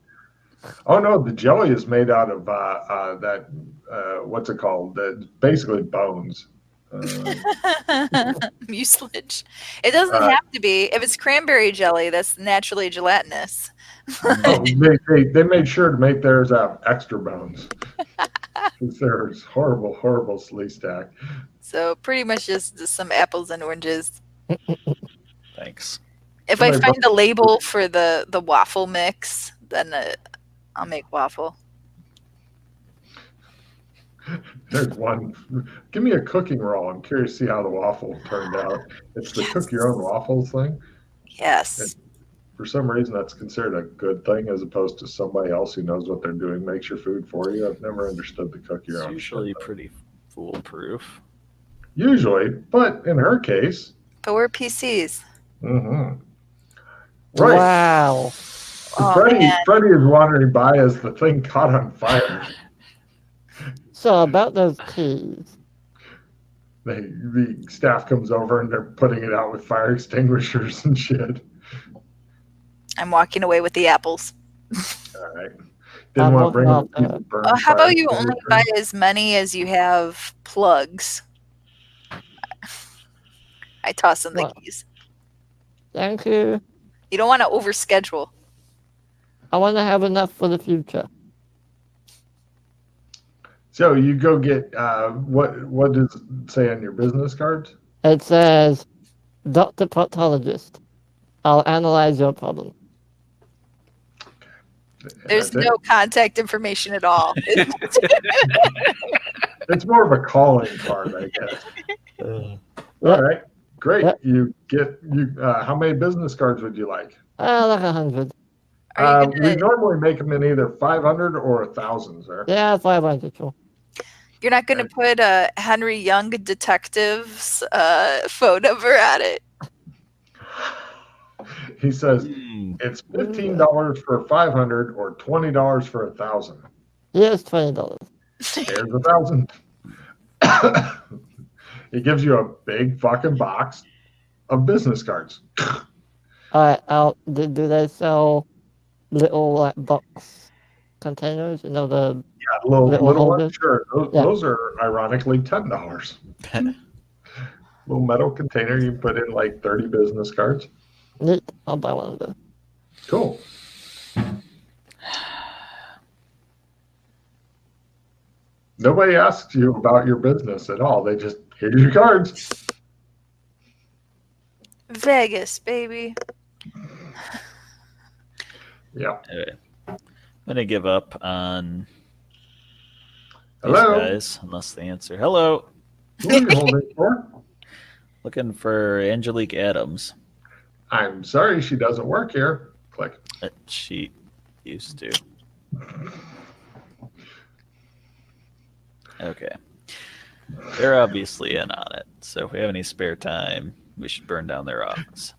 S2: Oh no, the jelly is made out of that. What's it called? Basically bones.
S1: Mucilage. It doesn't have to be. If it's cranberry jelly, that's naturally gelatinous.
S2: Oh, they made sure to make theirs have extra bones. There's horrible slee stack.
S1: So pretty much just some apples and oranges.
S3: Thanks.
S1: If I find a label for the waffle mix, then I'll make waffle.
S2: There's one. Give me a cooking roll. I'm curious to see how the waffle turned out. It's the cook your own waffles thing.
S1: Yes.
S2: For some reason, that's considered a good thing as opposed to somebody else who knows what they're doing makes your food for you. I've never understood the cook your
S3: It's
S2: own.
S3: usually pretty foolproof.
S2: Usually, but in her case.
S1: But we're PCs.
S2: Mm-hmm. Right.
S4: Wow.
S2: Freddie is wandering by as the thing caught on fire.
S4: So about those keys.
S2: The staff comes over and they're putting it out with fire extinguishers and shit.
S1: I'm walking away with the apples.
S2: All right. Didn't want to bring up
S1: how about you only buy as many as you have plugs? I toss in the keys.
S4: Thank you.
S1: You don't want to overschedule.
S4: I want to have enough for the future.
S2: So you go get what does it say on your business cards?
S4: It says, Dr. Proctologist, I'll analyze your problem.
S1: There's no contact information at all.
S2: It's more of a calling card, I guess. All right, great.
S4: Yep.
S2: You get how many business cards would you like?
S4: Like 100.
S2: We normally make them in either 500 or 1,000, sir.
S4: Yeah, 500, sure.
S1: You're not going to put a Henry Young detective's phone number at it.
S2: He says it's $15 for 500 or $20 for 1,000.
S4: Here's $20.
S2: Here's 1,000. He gives you a big fucking box of business cards.
S4: All right, do they sell little box containers? You know, the
S2: little ones? Sure. Those are ironically $10. Little metal container you put in like 30 business cards.
S4: Neat. I'll buy one of those.
S2: Cool. Nobody asks you about your business at all. They just, here's your cards.
S1: Vegas, baby.
S2: Yeah.
S3: Okay. I'm gonna give up on these
S2: Hello.
S3: guys unless they answer. Hello.
S2: Who are you holding for?
S3: Looking for Angelique Adams.
S2: I'm sorry, she doesn't work here. Click.
S3: She used to. Okay. They're obviously in on it. So if we have any spare time, we should burn down their office.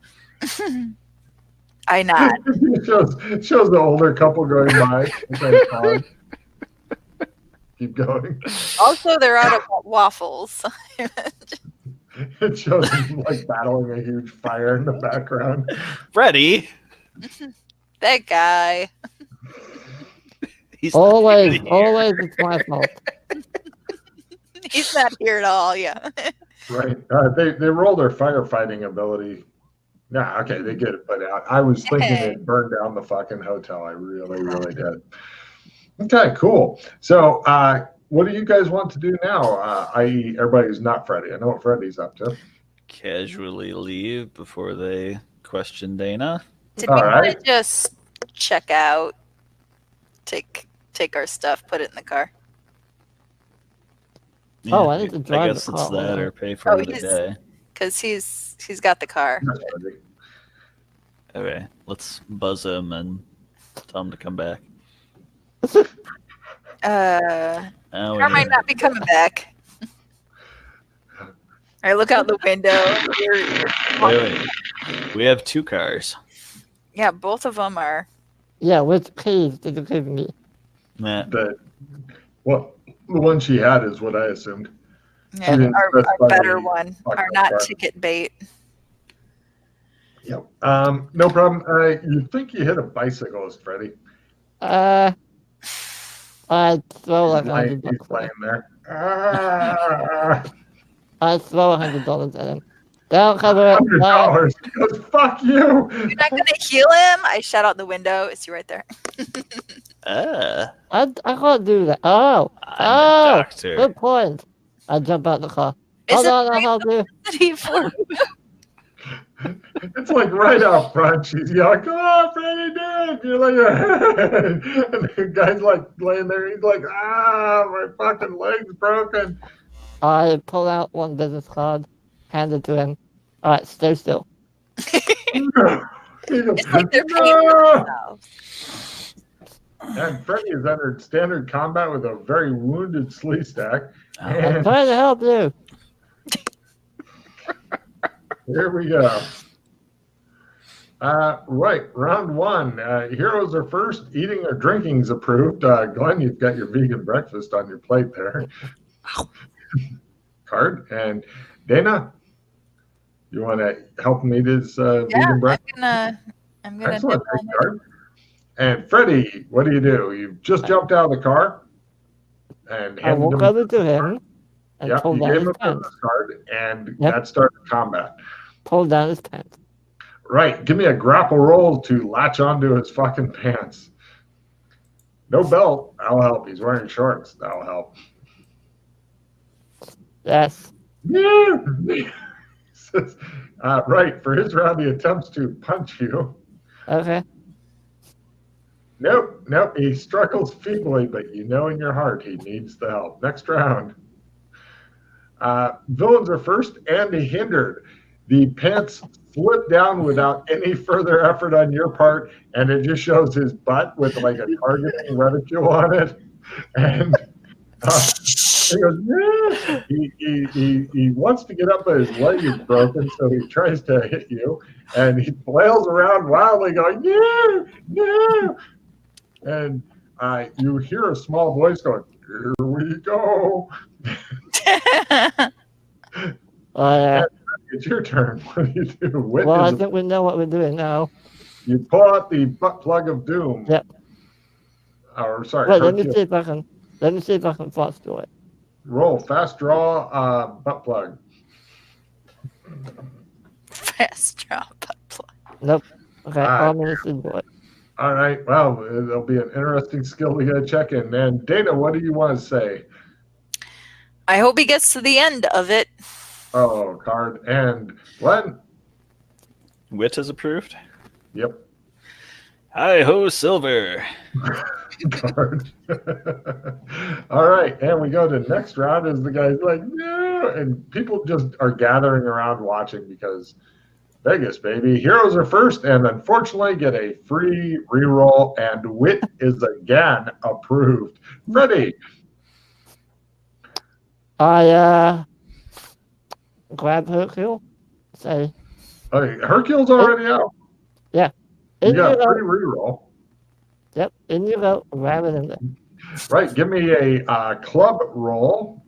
S1: I nod.
S2: It shows the older couple going by. Keep going.
S1: Also, they're out of waffles.
S2: It shows them like battling a huge fire in the background.
S3: Freddie!
S1: That guy.
S3: He's
S4: always it's my fault.
S1: He's not here at all, yeah.
S2: Right. They roll their firefighting ability. Nah, okay, they get it put out. I was thinking it burned down the fucking hotel. I really did. Okay, cool. So what do you guys want to do now? I.e., everybody who's not Freddie. I know what Freddie's up to.
S3: casually leave before they question Dana.
S1: Did
S2: All
S1: we want
S2: right.
S1: to just check out, take our stuff, put it in the car?
S4: Oh, I need to
S3: I
S4: drive
S3: guess
S4: the
S3: it's
S4: car.
S3: that or pay for another day.
S1: Because he's got the car.
S2: That's funny.
S3: Okay, let's buzz him and tell him to come back.
S1: Car
S3: Oh,
S1: might not be coming back. I look out the window.
S3: wait. We have 2 cars.
S1: Yeah, both of them are.
S4: Yeah, which keys did you give me?
S3: Nah,
S2: The one she had is what I assumed.
S1: Yeah,
S2: didn't
S1: our
S2: specify
S1: better
S2: the
S1: one
S2: fuck
S1: are
S2: up
S1: not
S2: car.
S1: ticket bait.
S2: Yep. No problem. You think you hit a bicyclist, Freddie?
S4: I'd throw like
S2: He's
S4: $100
S2: laying
S4: at him.
S2: there. Ah,
S4: I'd throw $100 at him. Don't cover it.
S2: $100. He goes, fuck you.
S1: You're not gonna heal him? I shout out the window. It's you right there.
S4: I can't do that. Oh,
S3: I'm a doctor.
S4: good point. I jump out the car.
S1: Is
S4: Hold
S1: it
S4: on, I'll help you.
S1: for
S2: It's like right out front. She's yelling, "Come on, Freddie, dude!" You're like, and the guy's like laying there. He's like, my fucking leg's broken.
S4: I pull out one business card, hand it to him. All right, stay still.
S2: He goes,
S1: It's like they're paying
S2: "No!"
S1: themselves.
S2: And Freddie has entered standard combat with a very wounded sleeve stack.
S4: I'm
S2: And
S4: trying to help you.
S2: here we go. Right, round 1. Heroes are first. Eating or drinking is approved. Glenn, you've got your vegan breakfast on your plate there. Card. And Dana, you want to help me this vegan breakfast?
S1: I'm gonna
S2: Excellent.
S1: dip on
S2: Thanks, Card. And Freddie, what do? You've just jumped out of the car and
S4: I
S2: handed
S4: walk
S2: him.
S4: over to him and
S2: Yep,
S4: pull
S2: you
S4: down
S2: gave
S4: his
S2: him a
S4: pants.
S2: business card, and
S4: Yep.
S2: that started combat.
S4: Pull down his pants.
S2: Right, give me a grapple roll to latch onto his fucking pants. No belt, that'll help. He's wearing shorts, that'll help.
S4: Yes.
S2: Yeah. Right, for his round, he attempts to punch you.
S4: Okay.
S2: Nope, he struggles feebly, but you know in your heart he needs the help. Next round. Villains are first and hindered. The pants slip down without any further effort on your part, and it just shows his butt with like a targeting reticule on it. And he goes, "Yeah." He wants to get up, but his leg is broken, so he tries to hit you, and he flails around wildly, going, "No, no!" And you hear a small voice going, "Here we go."
S4: Yeah.
S2: It's your turn. What do you do?
S4: Well, I think we know what we're doing now.
S2: You pull out the butt plug of doom.
S4: Yep.
S2: Or sorry.
S4: Wait, let me see if I can fast draw it.
S2: Roll fast draw butt plug.
S1: Fast draw butt plug.
S4: Nope. Okay,
S2: Ah.
S4: I'm gonna see it.
S2: All right. Well, it'll be an interesting skill to get check in. And Dana, what do you want to say?
S1: I hope he gets to the end of it.
S2: Oh, card. And Glenn?
S3: Wit is approved.
S2: Yep.
S3: Hi ho, silver.
S2: Card. All right. And we go to next round as the guy's like, "No," and people just are gathering around watching because Vegas, baby. Heroes are first and unfortunately get a free reroll, and wit is again approved. Freddie.
S4: I grab Hercule. Say,
S2: Okay, Hercule's already out.
S4: yeah.
S2: You
S4: In you
S2: got
S4: go.
S2: free reroll.
S4: Yep, in you go. Grab it in there.
S2: Right. Give me a club roll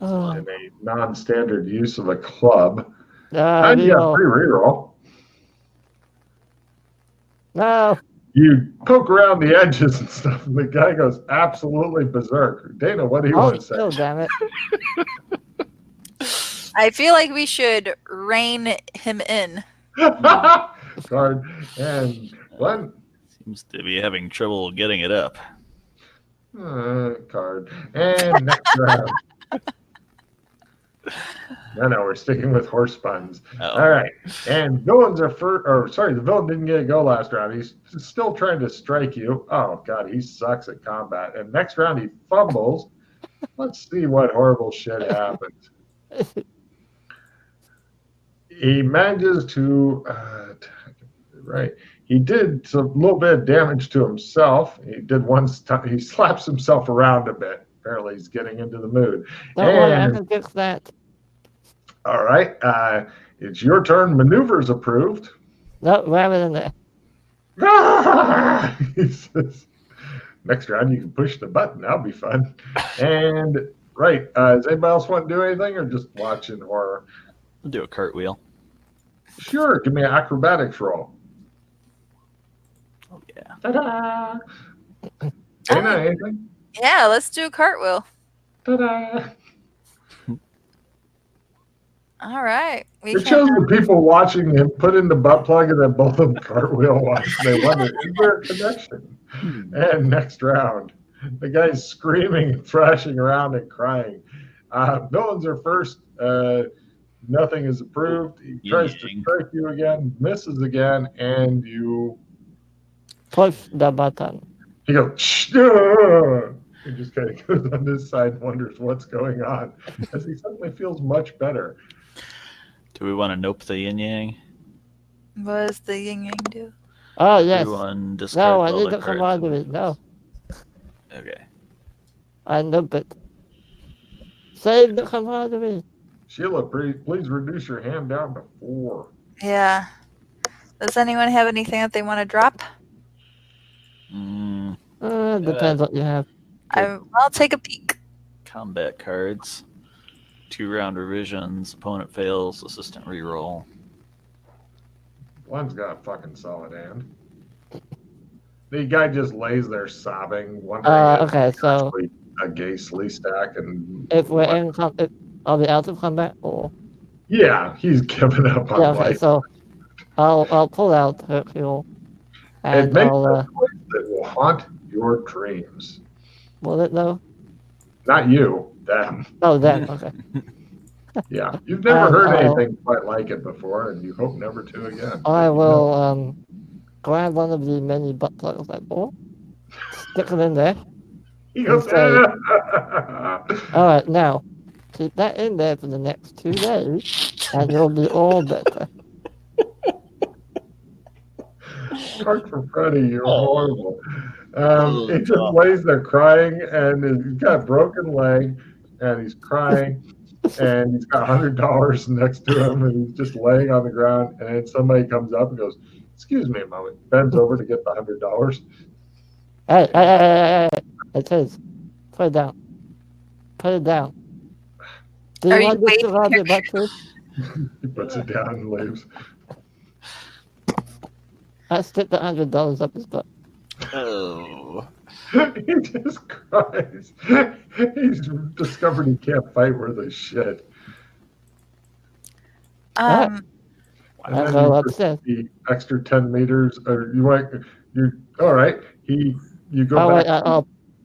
S4: Oh,
S2: in a non-standard use of a club.
S4: no,
S2: And you got
S4: reroll.
S2: free reroll.
S4: No.
S2: You poke around the edges and stuff, and the guy goes absolutely berserk. Dana, what do you want to say?
S4: Still, damn it.
S1: I feel like we should rein him in.
S2: Card. And Glenn.
S3: Seems to be having trouble getting it up.
S2: Card. And next round. No, we're sticking with horse puns.
S3: Oh.
S2: All right. And villains are the villain didn't get a go last round. He's still trying to strike you. Oh, God, he sucks at combat. And next round, he fumbles. Let's see what horrible shit happens. He manages to, right. He did a little bit of damage to himself. He did he slaps himself around a bit. Apparently, he's getting into the mood.
S4: Don't worry, I can fix that.
S2: All right. It's your turn. Maneuvers approved.
S4: No, ram it in there.
S2: He says, next round, you can push the button. That'll be fun. And, right. Does anybody else want to do anything or just watching horror?
S3: I'll do a cartwheel.
S2: Sure. Give me an acrobatics roll.
S3: Oh, yeah.
S2: Ta-da! Dana, anything?
S1: Yeah, let's do a cartwheel.
S2: Ta-da!
S1: All right.
S2: It shows the people watching him put in the butt plug and then both of them cartwheel watch. They wonder, is there a connection? And next round, the guy's screaming and thrashing around and crying. Villains are first. Nothing is approved. He tries to strike you again, misses again, and you
S4: push the button.
S2: He goes, shh! He just kind of goes on this side and wonders what's going on as he suddenly feels much better.
S3: Do we want to nope the yin yang?
S1: What does the yin yang do?
S4: Oh, yes.
S3: No,
S4: I need to come on to it. No.
S3: Okay.
S4: I nope it. Save the camaraderie.
S2: Sheila, please reduce your hand down to 4.
S1: Yeah. Does anyone have anything that they want to drop?
S4: Depends what you have.
S1: I'll take a peek.
S3: Combat cards. 2-round revisions. Opponent fails. Assistant reroll.
S2: One's got a fucking solid hand. The guy just lays there sobbing, wondering
S4: okay, so
S2: a gay slee stack and
S4: if we're in are we out of combat or?
S2: Yeah, he's given up on
S4: okay,
S2: life.
S4: so I'll pull out Hercule and
S2: I'll that will haunt your dreams.
S4: Will it though?
S2: Not you, them.
S4: Oh, them. Okay.
S2: Yeah, you've never heard anything quite like it before, and you hope never to again.
S4: I will grab one of the many butt plugs I bought, stick them in there.
S2: He goes,
S4: say, all right, now keep that in there for the next 2 days, and you'll be all better.
S2: Mark for Freddy, you're horrible. He just lays there crying, and he's got a broken leg, and he's crying, and he's got $100 next to him, and he's just laying on the ground, and then somebody comes up and goes, excuse me a moment, bends over to get the $100.
S4: Hey, it is. Put it down. Put it down. Do you want this around your butt too?
S2: He puts it down and leaves.
S4: I stick the $100 up his butt.
S3: Oh.
S2: He just cries. He's discovered he can't fight worth a shit.
S4: I go upstairs.
S2: The extra 10 meters. Or you're all right. You go back.
S4: Wait,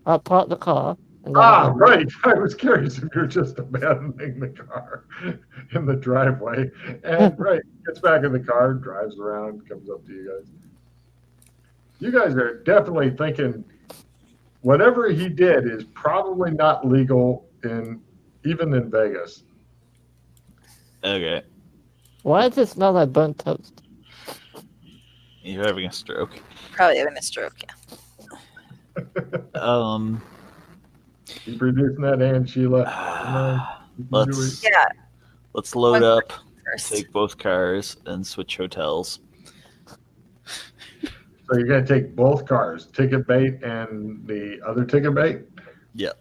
S4: I'll park the car.
S2: Right. I was curious if you're just abandoning the car in the driveway. And right, gets back in the car, drives around, comes up to you guys. You guys are definitely thinking whatever he did is probably not legal even in Vegas.
S3: Okay.
S4: Why does it smell like burnt toast?
S3: You're having a stroke.
S1: Probably having a stroke, yeah.
S2: Keep reducing that hand, Sheila.
S3: Let's load up, take both cars, and switch hotels.
S2: So you're going to take both cars, ticket bait and the other ticket bait?
S3: Yeah.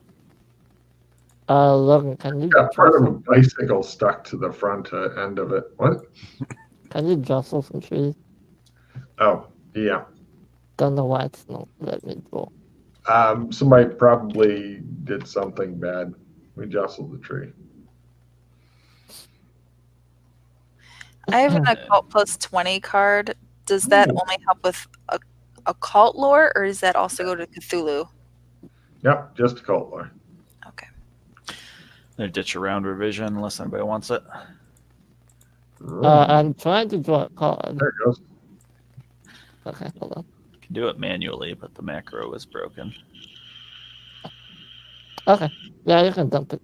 S4: Logan, can you
S2: got part of a bicycle stuck to the front end of it. What?
S4: Can you jostle some trees?
S2: Oh, yeah.
S4: Don't know why it's not let me go.
S2: Somebody probably did something bad. We jostled the tree.
S1: I have an occult plus 20 card. Does that only help with occult lore, or does that also go to Cthulhu?
S2: Yep, just occult lore.
S1: Okay.
S3: Gonna ditch around revision unless anybody wants it.
S4: I'm trying to draw a card.
S2: There it goes.
S4: Okay, hold on.
S3: Can do it manually, but the macro is broken.
S4: Okay, yeah, you can dump it.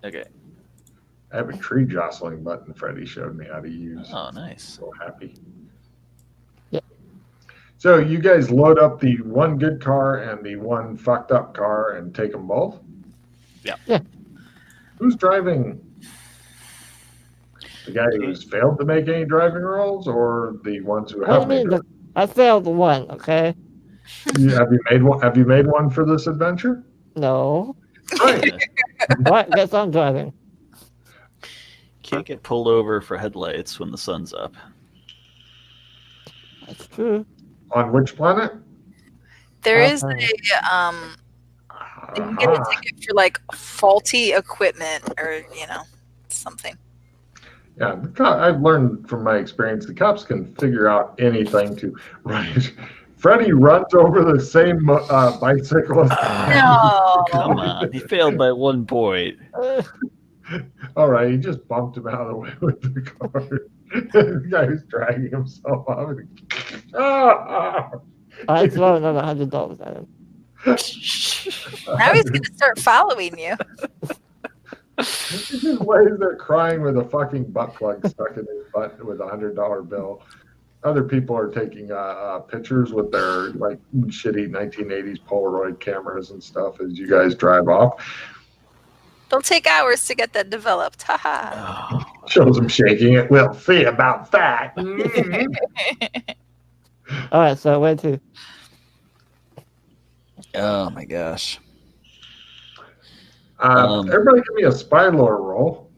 S3: Okay.
S2: I have a tree jostling button Freddie showed me how to use.
S3: Oh, nice.
S2: So happy.
S4: Yeah.
S2: So you guys load up the one good car and the one fucked up car and take them both?
S3: Yeah.
S4: Yeah.
S2: Who's driving? The guy who's failed to make any driving rolls, or the ones who
S4: What do
S2: have
S4: you
S2: made
S4: mean? I failed one, okay?
S2: Have you made one? Have you made one for this adventure?
S4: No.
S2: Right.
S4: What? Guess I'm driving.
S3: Can't get pulled over for headlights when the sun's up.
S4: That's true.
S2: On which planet?
S1: There is
S4: Okay.
S1: you can get a ticket for like faulty equipment or something.
S2: Yeah, I've learned from my experience the cops can figure out anything to right. Freddie runs over the same bicyclist.
S1: No.
S3: Come on. He failed by 1 point.
S2: All right, he just bumped him out of the way with the car. The guy was dragging himself out.
S4: I throw another $100 at him.
S1: Now he's gonna start following you.
S2: He just lays there crying with a fucking butt plug stuck in his butt with a $100 bill. Other people are taking pictures with their like shitty 1980s Polaroid cameras and stuff as you guys drive off.
S1: It'll take hours to get that developed. Haha.
S2: Shows him shaking it. We'll see about that. Mhm.
S4: All right, so where to?
S3: Oh my gosh.
S2: Everybody give me a spy lore roll.